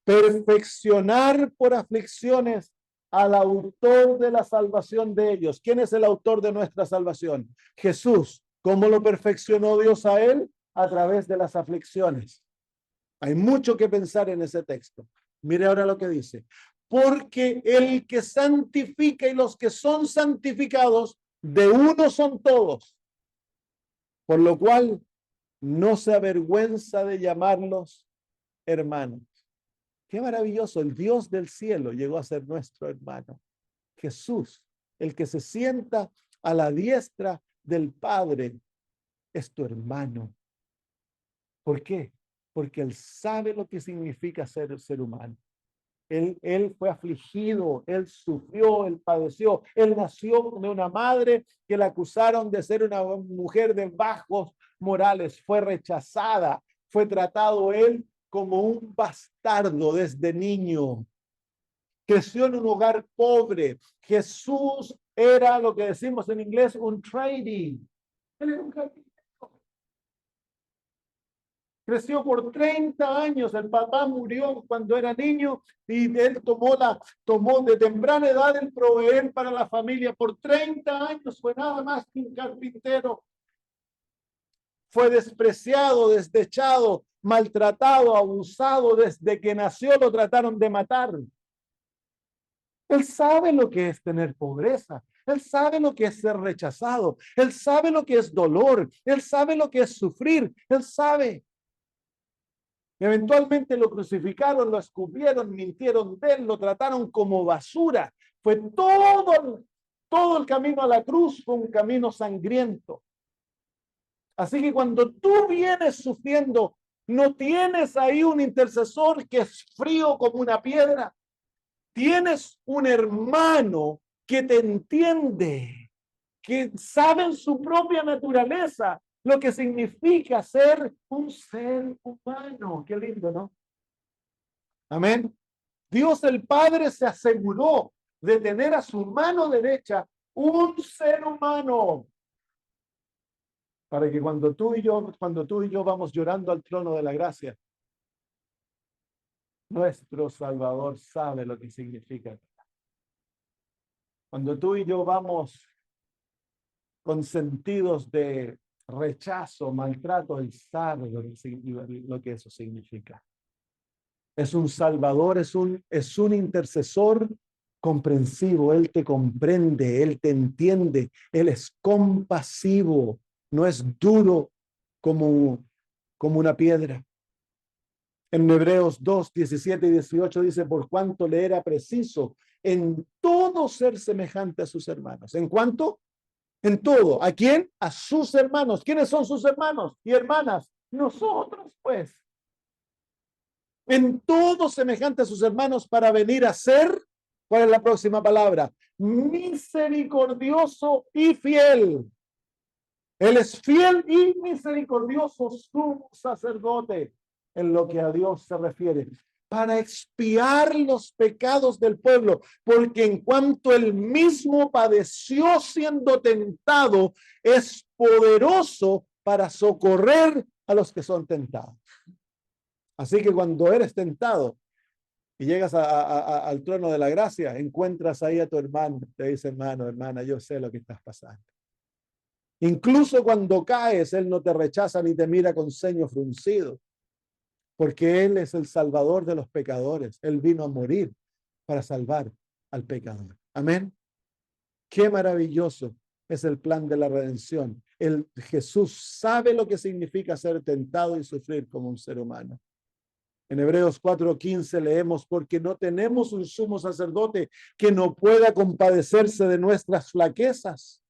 Perfeccionar por aflicciones al autor de la salvación de ellos. ¿Quién es el autor de nuestra salvación? Jesús. ¿Cómo lo perfeccionó Dios a él? A través de las aflicciones. Hay mucho que pensar en ese texto. Mire ahora lo que dice. Porque el que santifica y los que son santificados, de uno son todos. Por lo cual no se avergüenza de llamarlos hermanos. Qué maravilloso, el Dios del cielo llegó a ser nuestro hermano. Jesús, el que se sienta a la diestra del Padre, es tu hermano. ¿Por qué? Porque Él sabe lo que significa ser humano. Él fue afligido, Él sufrió, Él padeció. Él nació de una madre que la acusaron de ser una mujer de bajos morales. Fue rechazada, fue tratado Él como un bastardo desde niño. Creció en un hogar pobre. Jesús era lo que decimos en inglés un trading. Él era un carpintero. Creció por 30 años. El papá murió cuando era niño y él tomó de temprana edad el proveer para la familia. Por 30 años fue nada más que un carpintero. Fue despreciado, desdechado, maltratado, abusado. Desde que nació lo trataron de matar. Él sabe lo que es tener pobreza. Él sabe lo que es ser rechazado. Él sabe lo que es dolor. Él sabe lo que es sufrir. Él sabe. Eventualmente lo crucificaron, lo escupieron, mintieron de él, lo trataron como basura. Fue todo el camino a la cruz, fue un camino sangriento. Así que cuando tú vienes sufriendo, no tienes ahí un intercesor que es frío como una piedra. Tienes un hermano que te entiende, que sabe en su propia naturaleza lo que significa ser un ser humano. Qué lindo, ¿no? Amén. Dios el Padre se aseguró de tener a su mano derecha un ser humano para que cuando tú y yo vamos llorando al trono de la gracia, nuestro Salvador sabe lo que significa. Cuando tú y yo vamos con sentidos de rechazo, maltrato, Él sabe lo que eso significa. Es un Salvador, es un intercesor comprensivo, Él te comprende, Él te entiende, Él es compasivo, no es duro como una piedra. En Hebreos 2, 17 y 18 dice, por cuanto le era preciso en todo ser semejante a sus hermanos. ¿En cuánto? En todo. ¿A quién? A sus hermanos. ¿Quiénes son sus hermanos y hermanas? Nosotros, pues. En todo semejante a sus hermanos para venir a ser, ¿cuál es la próxima palabra? Misericordioso y fiel. Él es fiel y misericordioso, su sacerdote, en lo que a Dios se refiere, para expiar los pecados del pueblo, porque en cuanto él mismo padeció siendo tentado, es poderoso para socorrer a los que son tentados. Así que cuando eres tentado y llegas al trono de la gracia, encuentras ahí a tu hermano, te dice, hermano, hermana, yo sé lo que estás pasando. Incluso cuando caes, Él no te rechaza ni te mira con ceño fruncido, porque Él es el salvador de los pecadores. Él vino a morir para salvar al pecador. Amén. Qué maravilloso es el plan de la redención. Jesús sabe lo que significa ser tentado y sufrir como un ser humano. En Hebreos 4:15 leemos, porque no tenemos un sumo sacerdote que no pueda compadecerse de nuestras flaquezas,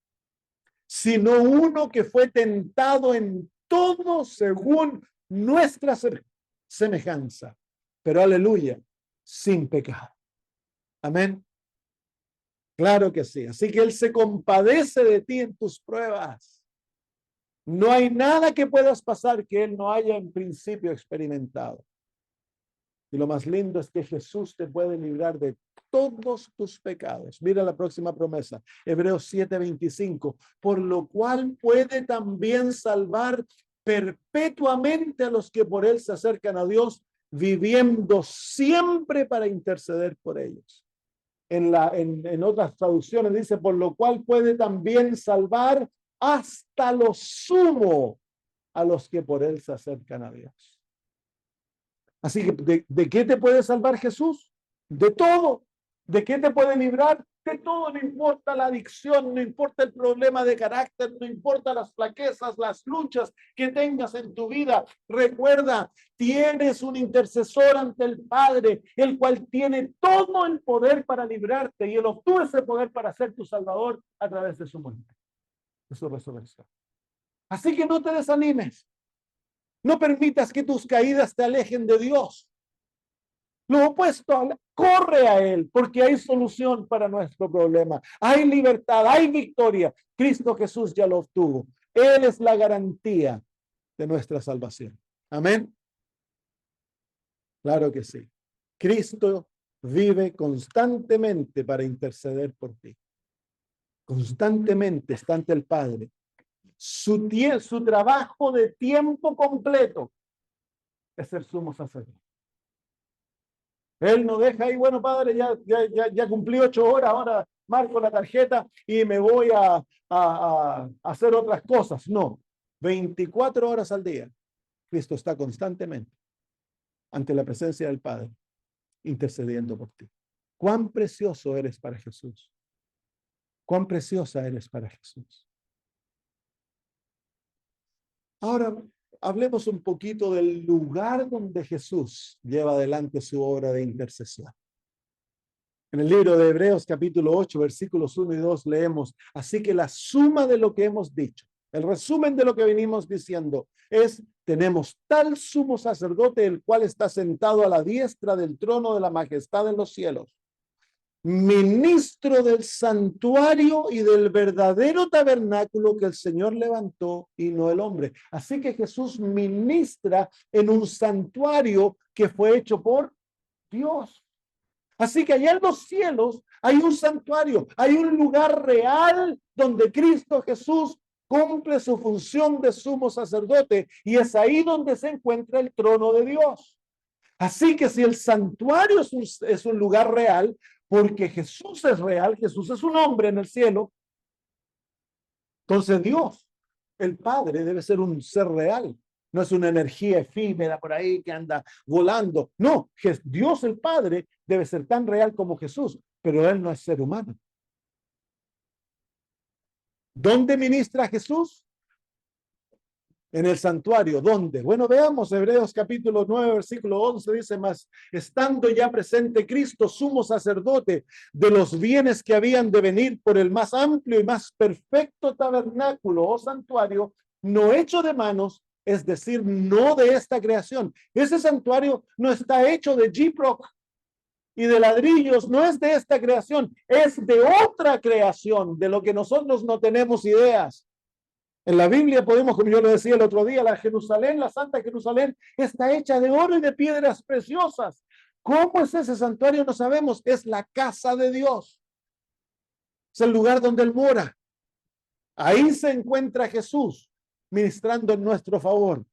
sino uno que fue tentado en todo según nuestra semejanza, pero aleluya, sin pecado. Amén. Claro que sí. Así que Él se compadece de ti en tus pruebas. No hay nada que puedas pasar que Él no haya en principio experimentado. Y lo más lindo es que Jesús te puede librar de todos tus pecados. Mira la próxima promesa, Hebreos 7:25, por lo cual puede también salvar perpetuamente a los que por él se acercan a Dios, viviendo siempre para interceder por ellos. En otras traducciones dice, por lo cual puede también salvar hasta lo sumo a los que por él se acercan a Dios. Así que, ¿de qué te puede salvar Jesús? De todo. ¿De qué te puede librar? De todo. No importa la adicción, no importa el problema de carácter, no importa las flaquezas, las luchas que tengas en tu vida. Recuerda, tienes un intercesor ante el Padre, el cual tiene todo el poder para librarte, y él obtuvo ese poder para ser tu salvador a través de su muerte, de su resurrección. Así que no te desanimes. No permitas que tus caídas te alejen de Dios. Lo opuesto, corre a Él, porque hay solución para nuestro problema. Hay libertad, hay victoria. Cristo Jesús ya lo obtuvo. Él es la garantía de nuestra salvación. Amén. Claro que sí. Cristo vive constantemente para interceder por ti. Constantemente está ante el Padre. Su trabajo de tiempo completo es ser sumo sacerdote. Él no deja ahí, bueno, padre, ya cumplí 8 horas, ahora marco la tarjeta y me voy a hacer otras cosas. No, 24 horas al día. Cristo está constantemente ante la presencia del Padre, intercediendo por ti. Cuán precioso eres para Jesús. Cuán preciosa eres para Jesús. Ahora, hablemos un poquito del lugar donde Jesús lleva adelante su obra de intercesión. En el libro de Hebreos capítulo 8, versículos 1 y 2 leemos, así que la suma de lo que hemos dicho, el resumen de lo que venimos diciendo es, tenemos tal sumo sacerdote, el cual está sentado a la diestra del trono de la majestad en los cielos, ministro del santuario y del verdadero tabernáculo que el Señor levantó y no el hombre. Así que Jesús ministra en un santuario que fue hecho por Dios. Así que allá en los cielos hay un santuario, hay un lugar real donde Cristo Jesús cumple su función de sumo sacerdote, y es ahí donde se encuentra el trono de Dios. Así que si el santuario es un lugar real, porque Jesús es real, Jesús es un hombre en el cielo, entonces Dios, el Padre, debe ser un ser real. No es una energía efímera por ahí que anda volando. No, Dios el Padre debe ser tan real como Jesús. pero él no es ser humano. ¿Dónde ministra Jesús? En el santuario. ¿Dónde? Bueno, veamos Hebreos capítulo 9, versículo 11, dice más, estando ya presente Cristo, sumo sacerdote de los bienes que habían de venir por el más amplio y más perfecto tabernáculo o santuario, no hecho de manos, es decir, no de esta creación. Ese santuario no está hecho de gyprock y de ladrillos, no es de esta creación, es de otra creación, de lo que nosotros no tenemos ideas. En la Biblia podemos, como yo le decía el otro día, la Jerusalén, la Santa Jerusalén, está hecha de oro y de piedras preciosas. ¿Cómo es ese santuario? No sabemos. Es la casa de Dios. Es el lugar donde Él mora. Ahí se encuentra Jesús ministrando en nuestro favor.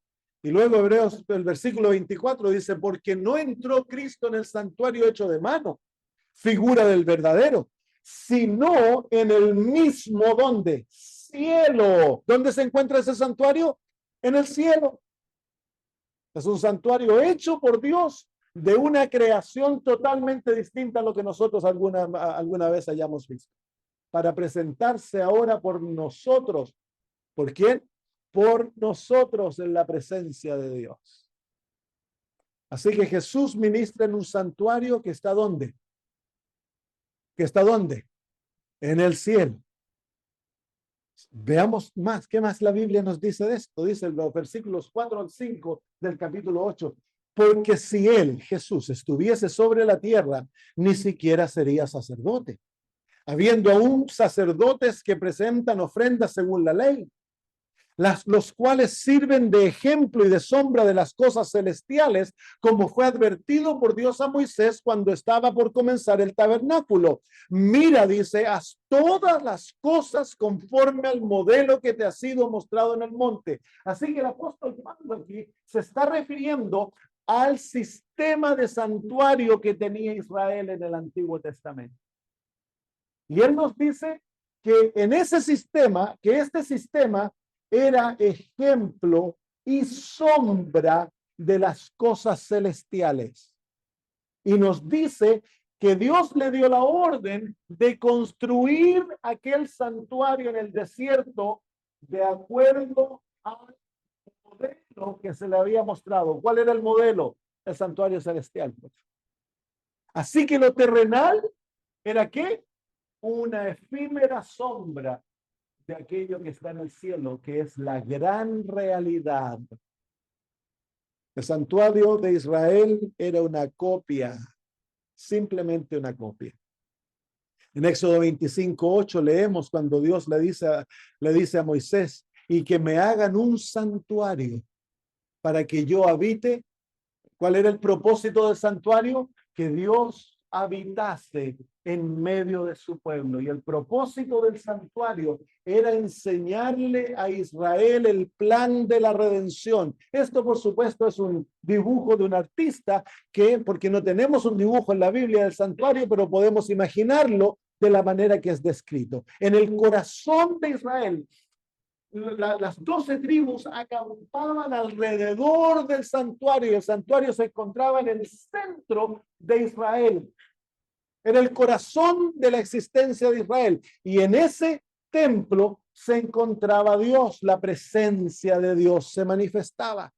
Y luego Hebreos, el versículo 24 dice, porque no entró Cristo en el santuario hecho de mano, figura del verdadero, sino en el mismo donde cielo. ¿Dónde se encuentra ese santuario? En el cielo. Es un santuario hecho por Dios de una creación totalmente distinta a lo que nosotros alguna vez hayamos visto. Para presentarse ahora por nosotros. ¿Por quién? Por nosotros en la presencia de Dios. Así que Jesús ministra en un santuario que está ¿dónde? ¿Que está dónde? En el cielo. Veamos más, ¿qué más la Biblia nos dice de esto? Dice en los versículos 4 al 5 del capítulo 8. Porque si él, Jesús, estuviese sobre la tierra, ni siquiera sería sacerdote, habiendo aún sacerdotes que presentan ofrendas según la ley, los cuales sirven de ejemplo y de sombra de las cosas celestiales, como fue advertido por Dios a Moisés cuando estaba por comenzar el tabernáculo. Mira, dice, haz todas las cosas conforme al modelo que te ha sido mostrado en el monte. Así que el apóstol Pablo aquí se está refiriendo al sistema de santuario que tenía Israel en el Antiguo Testamento. Y él nos dice que en ese sistema, que este sistema era ejemplo y sombra de las cosas celestiales. Y nos dice que Dios le dio la orden de construir aquel santuario en el desierto de acuerdo al modelo que se le había mostrado. ¿Cuál era el modelo? El santuario celestial. Así que lo terrenal era ¿qué? Una efímera sombra de aquello que está en el cielo, que es la gran realidad. El santuario de Israel era una copia, simplemente una copia. En Éxodo 25:8 leemos cuando Dios le dice a Moisés, y que me hagan un santuario para que yo habite. ¿Cuál era el propósito del santuario? Que Dios habitase en medio de su pueblo. Y el propósito del santuario era enseñarle a Israel el plan de la redención. Esto, por supuesto, es un dibujo de un artista porque no tenemos un dibujo en la Biblia del santuario, pero podemos imaginarlo de la manera que es descrito. En el corazón de Israel, las 12 tribus acampaban alrededor del santuario y el santuario se encontraba en el centro de Israel, en el corazón de la existencia de Israel, y en ese templo se encontraba Dios, la presencia de Dios se manifestaba.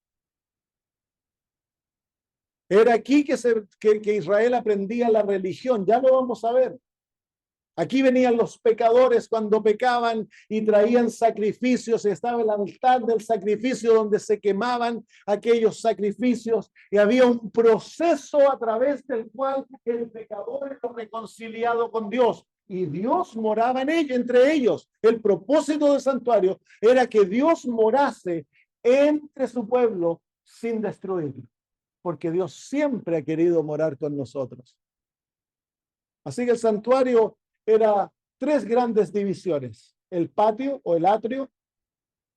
Era aquí que Israel aprendía la religión, ya lo vamos a ver. Aquí venían los pecadores cuando pecaban y traían sacrificios, y estaba el altar del sacrificio donde se quemaban aquellos sacrificios, y había un proceso a través del cual el pecador era reconciliado con Dios y Dios moraba entre ellos. El propósito del santuario era que Dios morase entre su pueblo sin destruirlo, porque Dios siempre ha querido morar con nosotros. Así que el santuario era 3 grandes divisiones: el patio o el atrio,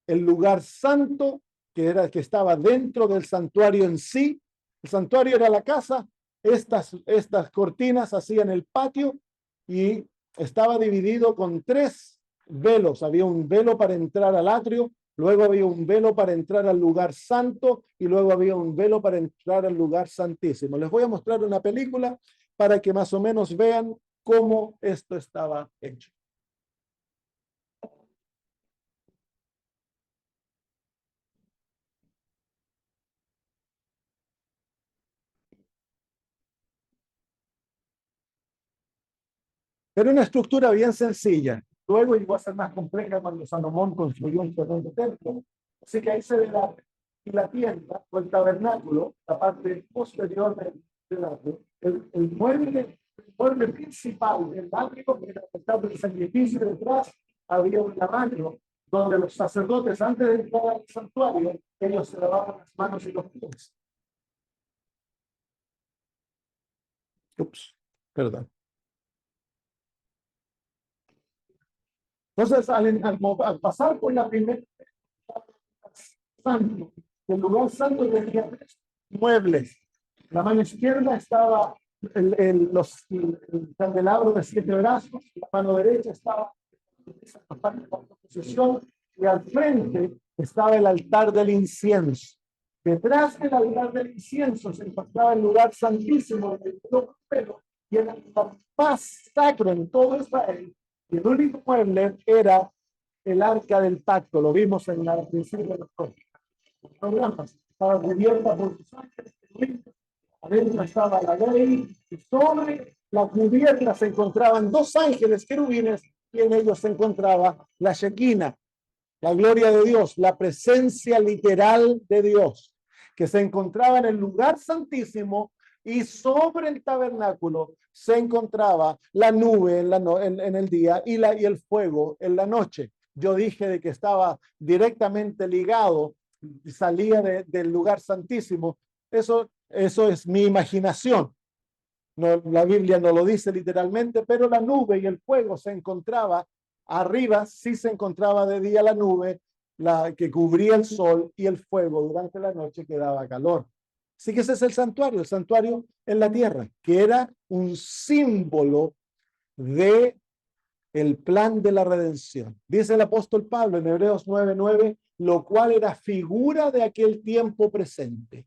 el lugar santo, que estaba dentro del santuario en sí. El santuario era la casa, estas cortinas hacían el patio, y estaba dividido con 3 velos. Había un velo para entrar al atrio, luego había un velo para entrar al lugar santo, y luego había un velo para entrar al lugar santísimo. Les voy a mostrar una película para que más o menos vean cómo esto estaba hecho. Era una estructura bien sencilla. Luego llegó a ser más compleja cuando Salomón construyó el segundo templo. Así que ahí se ve la tienda o el tabernáculo, la parte posterior del atrio. El mueble principal del atrio, que era el altar del sacrificio, detrás había un lavatorio donde los sacerdotes, antes de entrar al santuario, ellos se lavaban las manos y los pies. Ups, perdón. Entonces, al pasar por la primera santo, el lugar santo tenía tres muebles. La mano izquierda estaba el candelabro de 7 brazos, la mano derecha estaba la posición y al frente estaba el altar del incienso. Detrás del altar del incienso se encontraba el lugar santísimo del pelo y era el lugar más sacro en todo Israel. Y el único mueble era el arca del pacto, lo vimos en la principio de los programas, estaba cubierta por sus ángeles, adentro estaba la ley, y sobre la cubierta se encontraban 2 ángeles querubines, y en ellos se encontraba la Shekinah, la gloria de Dios, la presencia literal de Dios, que se encontraba en el lugar santísimo, y sobre el tabernáculo se encontraba la nube en el día y el fuego en la noche. Yo dije de que estaba directamente ligado, salía del lugar santísimo. Eso es mi imaginación. No, la Biblia no lo dice literalmente, pero la nube y el fuego se encontraba arriba, sí se encontraba de día la nube, la que cubría el sol, y el fuego durante la noche que daba calor. Así que ese es el santuario en la tierra, que era un símbolo de el plan de la redención. Dice el apóstol Pablo en Hebreos 9:9, lo cual era figura de aquel tiempo presente,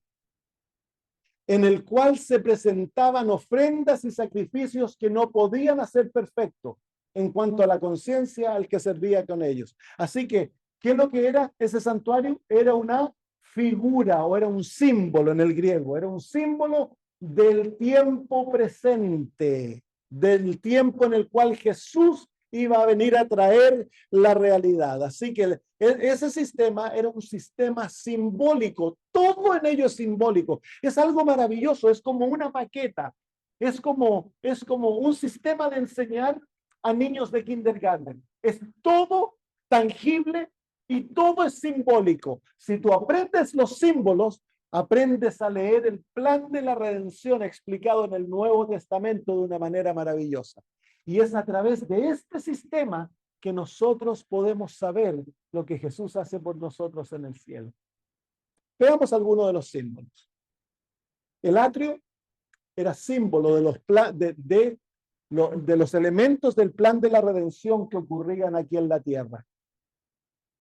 en el cual se presentaban ofrendas y sacrificios que no podían hacer perfecto en cuanto a la conciencia al que servía con ellos. Así que, ¿qué es lo que era ese santuario? Era una figura o era un símbolo en el griego, era un símbolo del tiempo presente, del tiempo en el cual Jesús iba a venir a traer la realidad. Así que ese sistema era un sistema simbólico, todo en ello es simbólico. Es algo maravilloso, es como una maqueta, es como un sistema de enseñar a niños de kindergarten. Es todo tangible y todo es simbólico. Si tú aprendes los símbolos, aprendes a leer el plan de la redención explicado en el Nuevo Testamento de una manera maravillosa. Y es a través de este sistema que nosotros podemos saber lo que Jesús hace por nosotros en el cielo. Veamos algunos de los símbolos. El atrio era símbolo de los elementos del plan de la redención que ocurrían aquí en la tierra.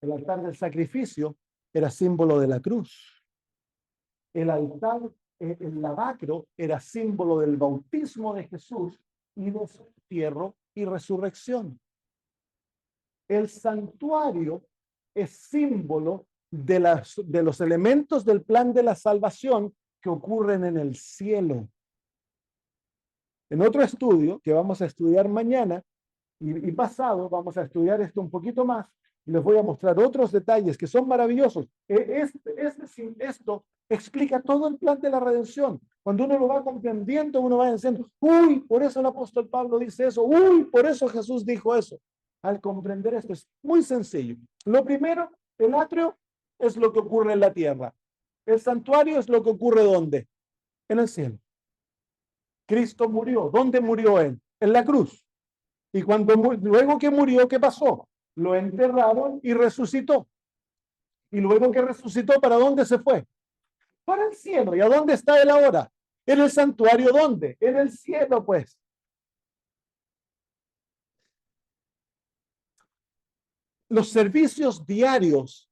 El altar del sacrificio era símbolo de la cruz. El lavacro era símbolo del bautismo de Jesús y de su entierro y resurrección. El santuario es símbolo de los elementos del plan de la salvación que ocurren en el cielo. En otro estudio que vamos a estudiar mañana y pasado, vamos a estudiar esto un poquito más y les voy a mostrar otros detalles que son maravillosos. Esto explica todo el plan de la redención. Cuando uno lo va comprendiendo, uno va diciendo, uy, por eso el apóstol Pablo dice eso, uy, por eso Jesús dijo eso. Al comprender esto es muy sencillo. Lo primero, el atrio es lo que ocurre en la tierra. El santuario es lo que ocurre ¿dónde? En el cielo. Cristo murió. ¿Dónde murió él? En la cruz. Y luego que murió, ¿qué pasó? Lo enterraron y resucitó. Y luego que resucitó, ¿para dónde se fue? Para el cielo. ¿Y a dónde está él ahora? En el santuario, ¿dónde? En el cielo, pues. Los servicios diarios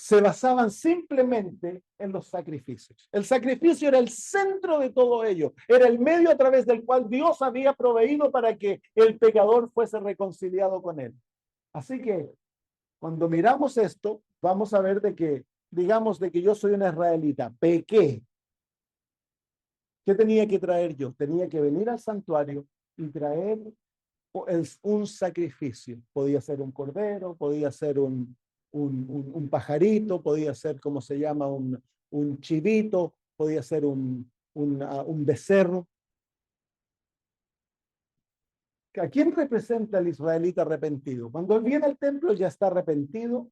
se basaban simplemente en los sacrificios. El sacrificio era el centro de todo ello, era el medio a través del cual Dios había proveído para que el pecador fuese reconciliado con él. Así que cuando miramos esto, vamos a ver de que, digamos, de que yo soy una israelita, pequé. ¿Qué tenía que traer yo? Tenía que venir al santuario y traer un sacrificio. Podía ser un cordero, podía ser un pajarito, podía ser, como se llama, un chivito, podía ser un becerro. ¿A quién representa el israelita arrepentido? Cuando él viene al templo ya está arrepentido,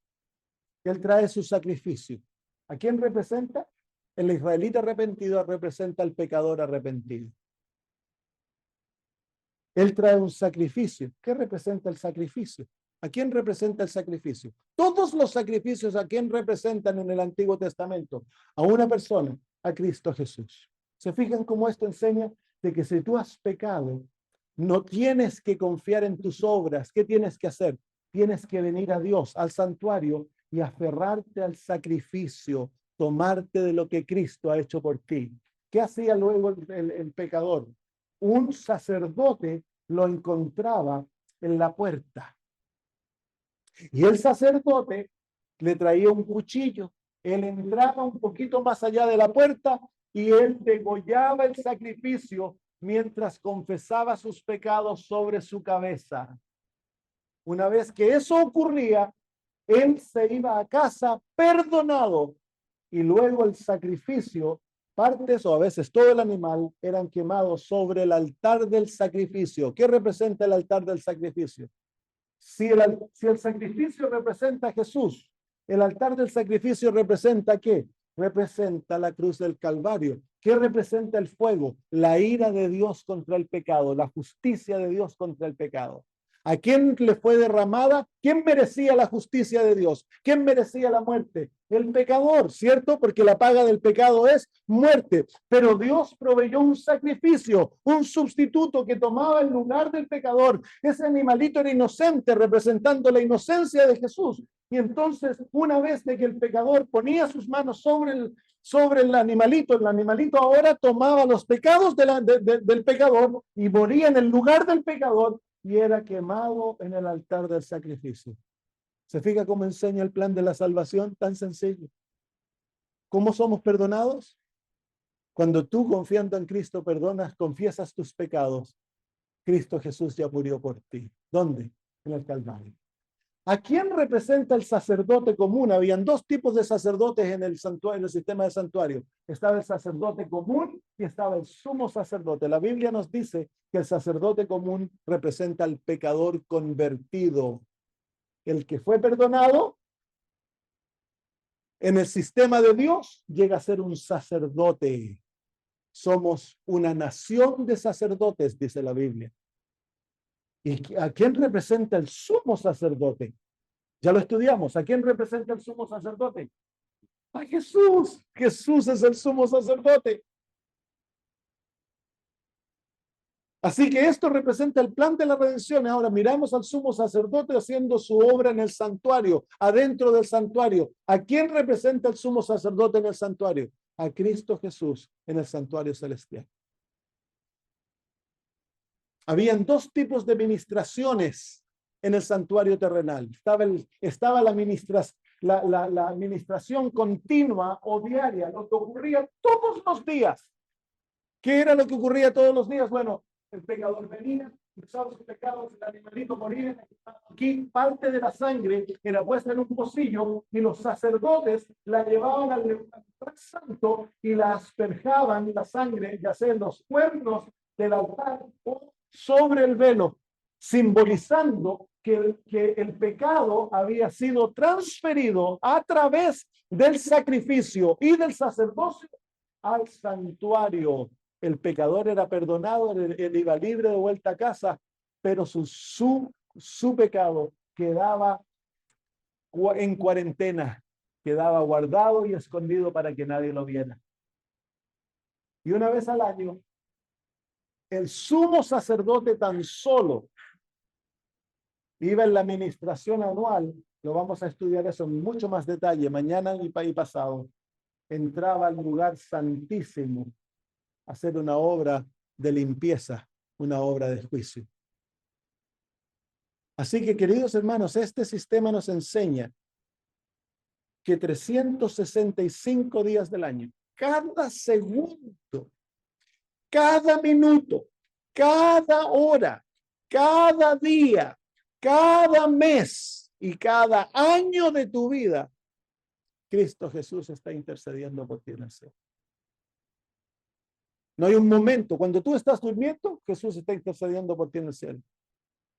él trae su sacrificio. ¿A quién representa? El israelita arrepentido representa al pecador arrepentido. Él trae un sacrificio. ¿Qué representa el sacrificio? ¿A quién representa el sacrificio? Todos los sacrificios, ¿a quién representan en el Antiguo Testamento? A una persona, a Cristo Jesús. ¿Se fijan cómo esto enseña de que si tú has pecado, no tienes que confiar en tus obras? ¿Qué tienes que hacer? Tienes que venir a Dios, al santuario, y aferrarte al sacrificio, tomarte de lo que Cristo ha hecho por ti. ¿Qué hacía luego el pecador? Un sacerdote lo encontraba en la puerta. Y el sacerdote le traía un cuchillo. Él entraba un poquito más allá de la puerta y él degollaba el sacrificio mientras confesaba sus pecados sobre su cabeza. Una vez que eso ocurría, él se iba a casa perdonado y luego el sacrificio, partes o a veces todo el animal, eran quemados sobre el altar del sacrificio. ¿Qué representa el altar del sacrificio? Si el sacrificio representa a Jesús, el altar del sacrificio representa ¿qué? Representa la cruz del Calvario. ¿Qué representa el fuego? La ira de Dios contra el pecado, la justicia de Dios contra el pecado. ¿A quién le fue derramada? ¿Quién merecía la justicia de Dios? ¿Quién merecía la muerte? El pecador, ¿cierto? Porque la paga del pecado es muerte. Pero Dios proveyó un sacrificio, un sustituto que tomaba el lugar del pecador. Ese animalito era inocente, representando la inocencia de Jesús. Y entonces, una vez de que el pecador ponía sus manos sobre el animalito ahora tomaba los pecados del pecador y moría en el lugar del pecador y era quemado en el altar del sacrificio. ¿Se fija cómo enseña el plan de la salvación? Tan sencillo. ¿Cómo somos perdonados? Cuando tú, confiando en Cristo, perdonas, confiesas tus pecados, Cristo Jesús ya murió por ti. ¿Dónde? En el Calvario. ¿A quién representa el sacerdote común? Habían dos tipos de sacerdotes en el santuario, en el sistema de santuario. Estaba el sacerdote común y estaba el sumo sacerdote. La Biblia nos dice que el sacerdote común representa al pecador convertido. El que fue perdonado en el sistema de Dios llega a ser un sacerdote. Somos una nación de sacerdotes, dice la Biblia. ¿Y a quién representa el sumo sacerdote? Ya lo estudiamos. ¿A quién representa el sumo sacerdote? A Jesús. Jesús es el sumo sacerdote. Así que esto representa el plan de la redención. Ahora miramos al sumo sacerdote haciendo su obra en el santuario, adentro del santuario. ¿A quién representa el sumo sacerdote en el santuario? A Cristo Jesús en el santuario celestial. Habían dos tipos de ministraciones en el santuario terrenal. Estaba la administración continua o diaria, lo que ocurría todos los días. ¿Qué era lo que ocurría todos los días? Bueno, el pecador venía, usaba sus pecados, el animalito moría. Aquí parte de la sangre era puesta en un pocillo y los sacerdotes la llevaban al lugar santo y la asperjaban la sangre, ya sea en los cuernos del altar o sobre el velo, simbolizando que el pecado había sido transferido a través del sacrificio y del sacerdocio al santuario. El pecador era perdonado, él iba libre de vuelta a casa, pero su pecado quedaba en cuarentena, quedaba guardado y escondido para que nadie lo viera. Y una vez al año, el sumo sacerdote tan solo iba en la administración anual lo vamos a estudiar eso en mucho más detalle mañana y pasado, entraba al lugar santísimo a hacer una obra de limpieza, una obra de juicio. Así que, queridos hermanos, este sistema nos enseña que 365 días del año, cada segundo, cada minuto, cada hora, cada día, cada mes y cada año de tu vida, Cristo Jesús está intercediendo por ti en el cielo. No hay un momento, cuando tú estás durmiendo, Jesús está intercediendo por ti en el cielo.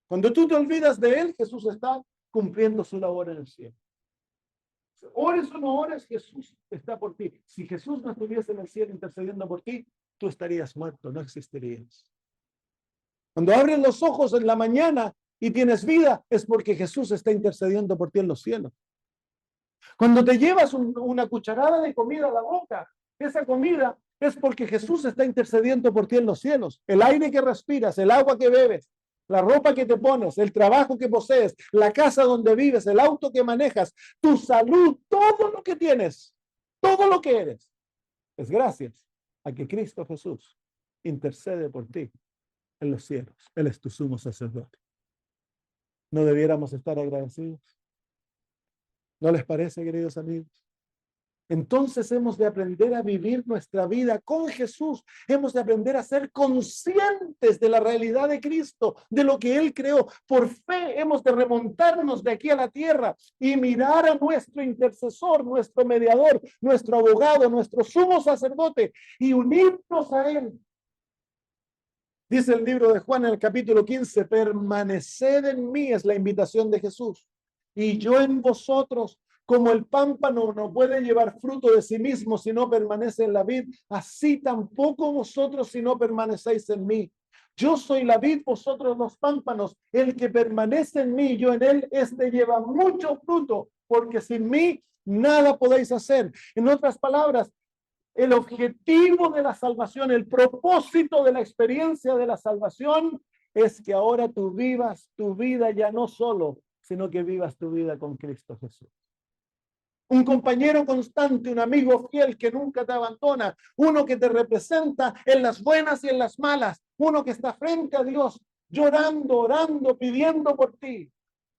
Cuando tú te olvidas de Él, Jesús está cumpliendo su labor en el cielo. Ores o no ores, Jesús está por ti. Si Jesús no estuviese en el cielo intercediendo por ti, tú estarías muerto, no existirías. Cuando abres los ojos en la mañana y tienes vida, es porque Jesús está intercediendo por ti en los cielos. Cuando te llevas una cucharada de comida a la boca, esa comida es porque Jesús está intercediendo por ti en los cielos. El aire que respiras, el agua que bebes, la ropa que te pones, el trabajo que posees, la casa donde vives, el auto que manejas, tu salud, todo lo que tienes, todo lo que eres, es gracias a que Cristo Jesús intercede por ti en los cielos. Él es tu sumo sacerdote. ¿No debiéramos estar agradecidos? ¿No les parece, queridos amigos? Entonces hemos de aprender a vivir nuestra vida con Jesús. Hemos de aprender a ser conscientes de la realidad de Cristo, de lo que Él creó. Por fe hemos de remontarnos de aquí a la tierra y mirar a nuestro intercesor, nuestro mediador, nuestro abogado, nuestro sumo sacerdote y unirnos a Él. Dice el libro de Juan en el capítulo 15, permaneced en mí, es la invitación de Jesús, y yo en vosotros. Como el pámpano no puede llevar fruto de sí mismo si no permanece en la vid, así tampoco vosotros si no permanecéis en mí. Yo soy la vid, vosotros los pámpanos. El que permanece en mí, yo en él, este lleva mucho fruto, porque sin mí nada podéis hacer. En otras palabras, el objetivo de la salvación, el propósito de la experiencia de la salvación es que ahora tú vivas tu vida ya no solo, sino que vivas tu vida con Cristo Jesús. Un compañero constante, un amigo fiel que nunca te abandona, uno que te representa en las buenas y en las malas, uno que está frente a Dios llorando, orando, pidiendo por ti,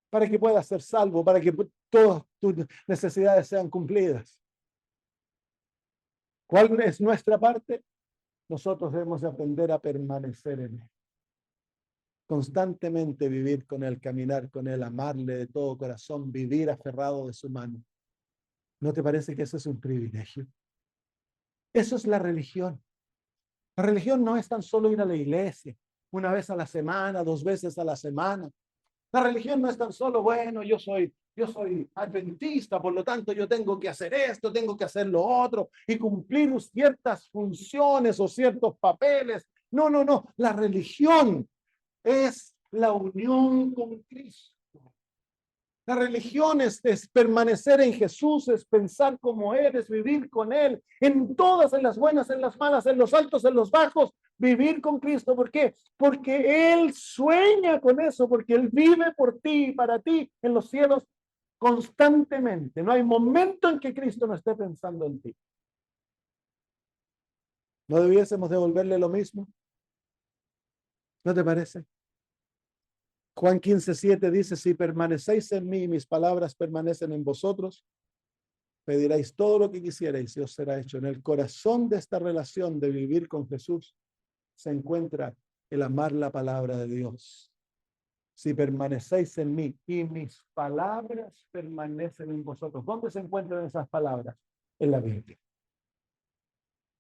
para que puedas ser salvo, para que todas tus necesidades sean cumplidas. ¿Cuál es nuestra parte? Nosotros debemos de aprender a permanecer en Él. Constantemente vivir con Él, caminar con Él, amarle de todo corazón, vivir aferrado de su mano. ¿No te parece que eso es un privilegio? Eso es la religión. La religión no es tan solo ir a la iglesia, una vez a la semana, 2 veces a la semana. La religión no es tan solo, bueno, yo soy adventista, por lo tanto yo tengo que hacer esto, tengo que hacer lo otro y cumplir ciertas funciones o ciertos papeles. No, no, no. La religión es la unión con Cristo. La religión es permanecer en Jesús, es pensar como Él, es vivir con Él, en todas, en las buenas, en las malas, en los altos, en los bajos, vivir con Cristo. ¿Por qué? Porque Él sueña con eso, porque Él vive por ti y para ti en los cielos constantemente. No hay momento en que Cristo no esté pensando en ti. ¿No debiésemos devolverle lo mismo? ¿No te parece? Juan 15:7 dice, si permanecéis en mí y mis palabras permanecen en vosotros, pediréis todo lo que quisierais y os será hecho. En el corazón de esta relación de vivir con Jesús se encuentra el amar la palabra de Dios. Si permanecéis en mí y mis palabras permanecen en vosotros. ¿Dónde se encuentran esas palabras? En la Biblia.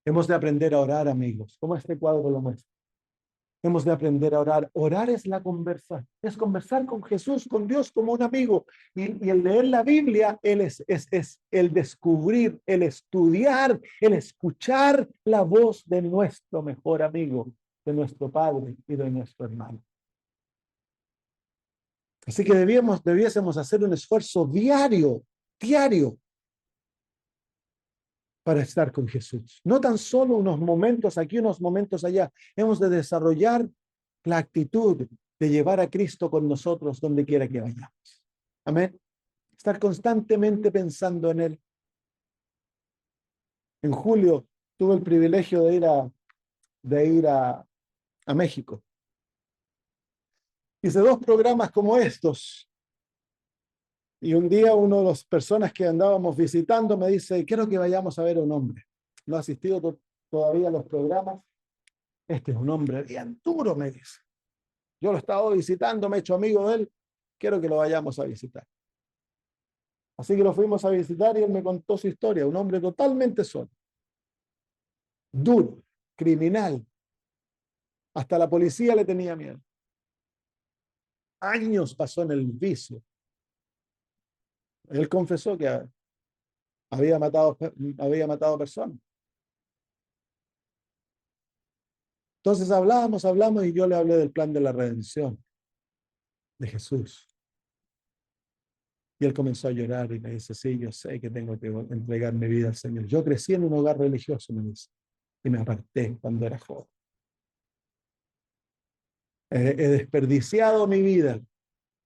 Hemos de aprender a orar, amigos, como este cuadro lo muestra. Hemos de aprender a orar. Orar es la conversación, es conversar con Jesús, con Dios como un amigo. Y el leer la Biblia es el descubrir, el estudiar, el escuchar la voz de nuestro mejor amigo, de nuestro Padre y de nuestro hermano. Así que debiésemos hacer un esfuerzo diario, para estar con Jesús. No tan solo unos momentos aquí, unos momentos allá. Hemos de desarrollar la actitud de llevar a Cristo con nosotros donde quiera que vayamos. Amén. Estar constantemente pensando en Él. En julio tuve el privilegio de ir a México. Hice 2 programas como estos. Y un día uno de las personas que andábamos visitando me dice, quiero que vayamos a ver a un hombre. No ha asistido todavía a los programas. Este es un hombre bien duro, me dice. Yo lo he estado visitando, me he hecho amigo de él. Quiero que lo vayamos a visitar. Así que lo fuimos a visitar y él me contó su historia. Un hombre totalmente solo. Duro, criminal. Hasta la policía le tenía miedo. Años pasó en el vicio. Él confesó que había matado personas. Entonces hablamos y yo le hablé del plan de la redención de Jesús. Y él comenzó a llorar y me dice, sí, yo sé que tengo que entregar mi vida al Señor. Yo crecí en un hogar religioso, me dice, y me aparté cuando era joven. He desperdiciado mi vida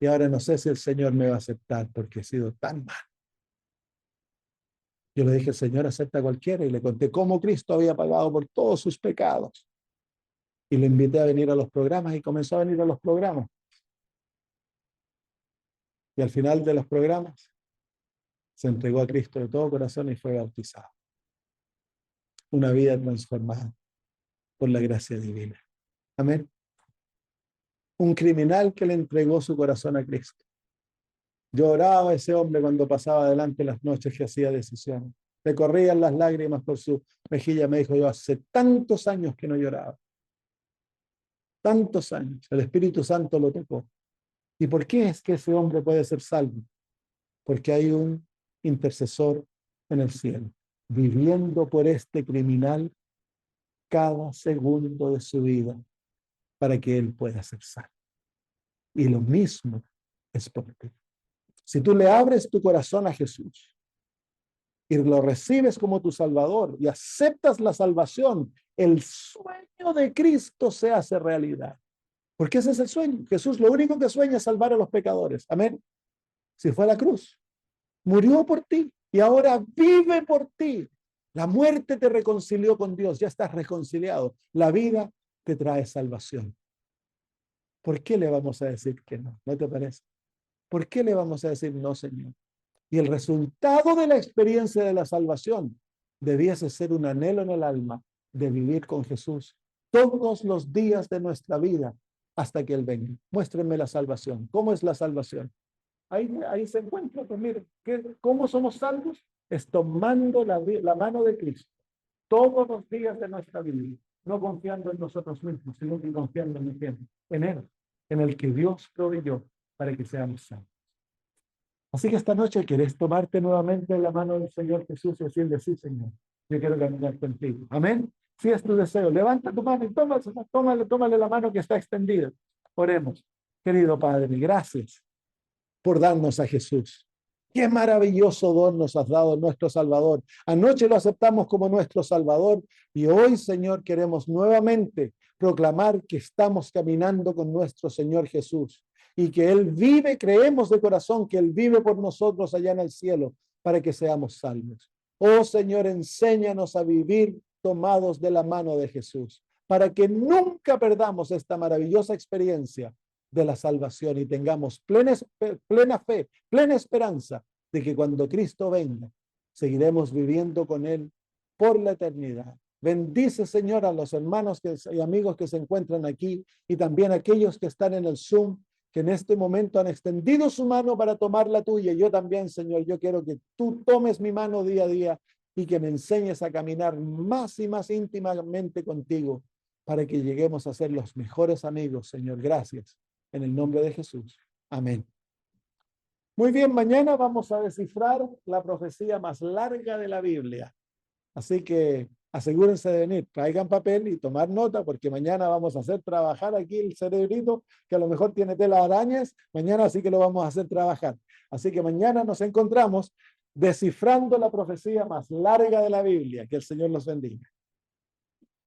y ahora no sé si el Señor me va a aceptar porque he sido tan mal. Yo le dije, el Señor acepta a cualquiera y le conté cómo Cristo había pagado por todos sus pecados. Y le invité a venir a los programas y comenzó a venir a los programas. Y al final de los programas se entregó a Cristo de todo corazón y fue bautizado. Una vida transformada por la gracia divina. Amén. Un criminal que le entregó su corazón a Cristo. Lloraba ese hombre cuando pasaba adelante las noches que hacía decisiones. Le corrían las lágrimas por su mejilla. Me dijo, yo hace tantos años que no lloraba. Tantos años. El Espíritu Santo lo tocó. ¿Y por qué es que ese hombre puede ser salvo? Porque hay un intercesor en el cielo, viviendo por este criminal cada segundo de su vida para que él pueda ser salvo. Y lo mismo es por ti. Si tú le abres tu corazón a Jesús y lo recibes como tu Salvador y aceptas la salvación, el sueño de Cristo se hace realidad. Porque ese es el sueño. Jesús lo único que sueña es salvar a los pecadores. Amén. Si fue a la cruz, murió por ti y ahora vive por ti. La muerte te reconcilió con Dios, ya estás reconciliado. La vida te trae salvación. ¿Por qué le vamos a decir que no? ¿No te parece? ¿Por qué le vamos a decir no, Señor? Y el resultado de la experiencia de la salvación debiese ser un anhelo en el alma de vivir con Jesús todos los días de nuestra vida hasta que Él venga. Muéstrenme la salvación. ¿Cómo es la salvación? Ahí se encuentra, pues miren, ¿cómo somos salvos? Es tomando la mano de Cristo todos los días de nuestra vida, no confiando en nosotros mismos, sino que confiando en Él, en el que Dios proveyó para que seamos salvos. Así que esta noche quieres tomarte nuevamente la mano del Señor Jesús y decirle, sí, Señor, yo quiero caminar contigo. Amén. Si es tu deseo, levanta tu mano y tómale la mano que está extendida. Oremos. Querido Padre, gracias por darnos a Jesús. Qué maravilloso don nos has dado, nuestro Salvador. Anoche lo aceptamos como nuestro Salvador y hoy, Señor, queremos nuevamente proclamar que estamos caminando con nuestro Señor Jesús y que Él vive, creemos de corazón que Él vive por nosotros allá en el cielo para que seamos salvos. Oh Señor, enséñanos a vivir tomados de la mano de Jesús para que nunca perdamos esta maravillosa experiencia de la salvación y tengamos plena fe, plena esperanza de que cuando Cristo venga, seguiremos viviendo con Él por la eternidad. Bendice, Señor, a los hermanos y amigos que se encuentran aquí y también a aquellos que están en el Zoom, que en este momento han extendido su mano para tomar la tuya. Yo también, Señor, yo quiero que tú tomes mi mano día a día y que me enseñes a caminar más y más íntimamente contigo para que lleguemos a ser los mejores amigos, Señor. Gracias. En el nombre de Jesús. Amén. Muy bien, mañana vamos a descifrar la profecía más larga de la Biblia. Así que asegúrense de venir, traigan papel y tomar nota, porque mañana vamos a hacer trabajar aquí el cerebrito, que a lo mejor tiene tela de arañas. Mañana sí que lo vamos a hacer trabajar. Así que mañana nos encontramos descifrando la profecía más larga de la Biblia. Que el Señor los bendiga.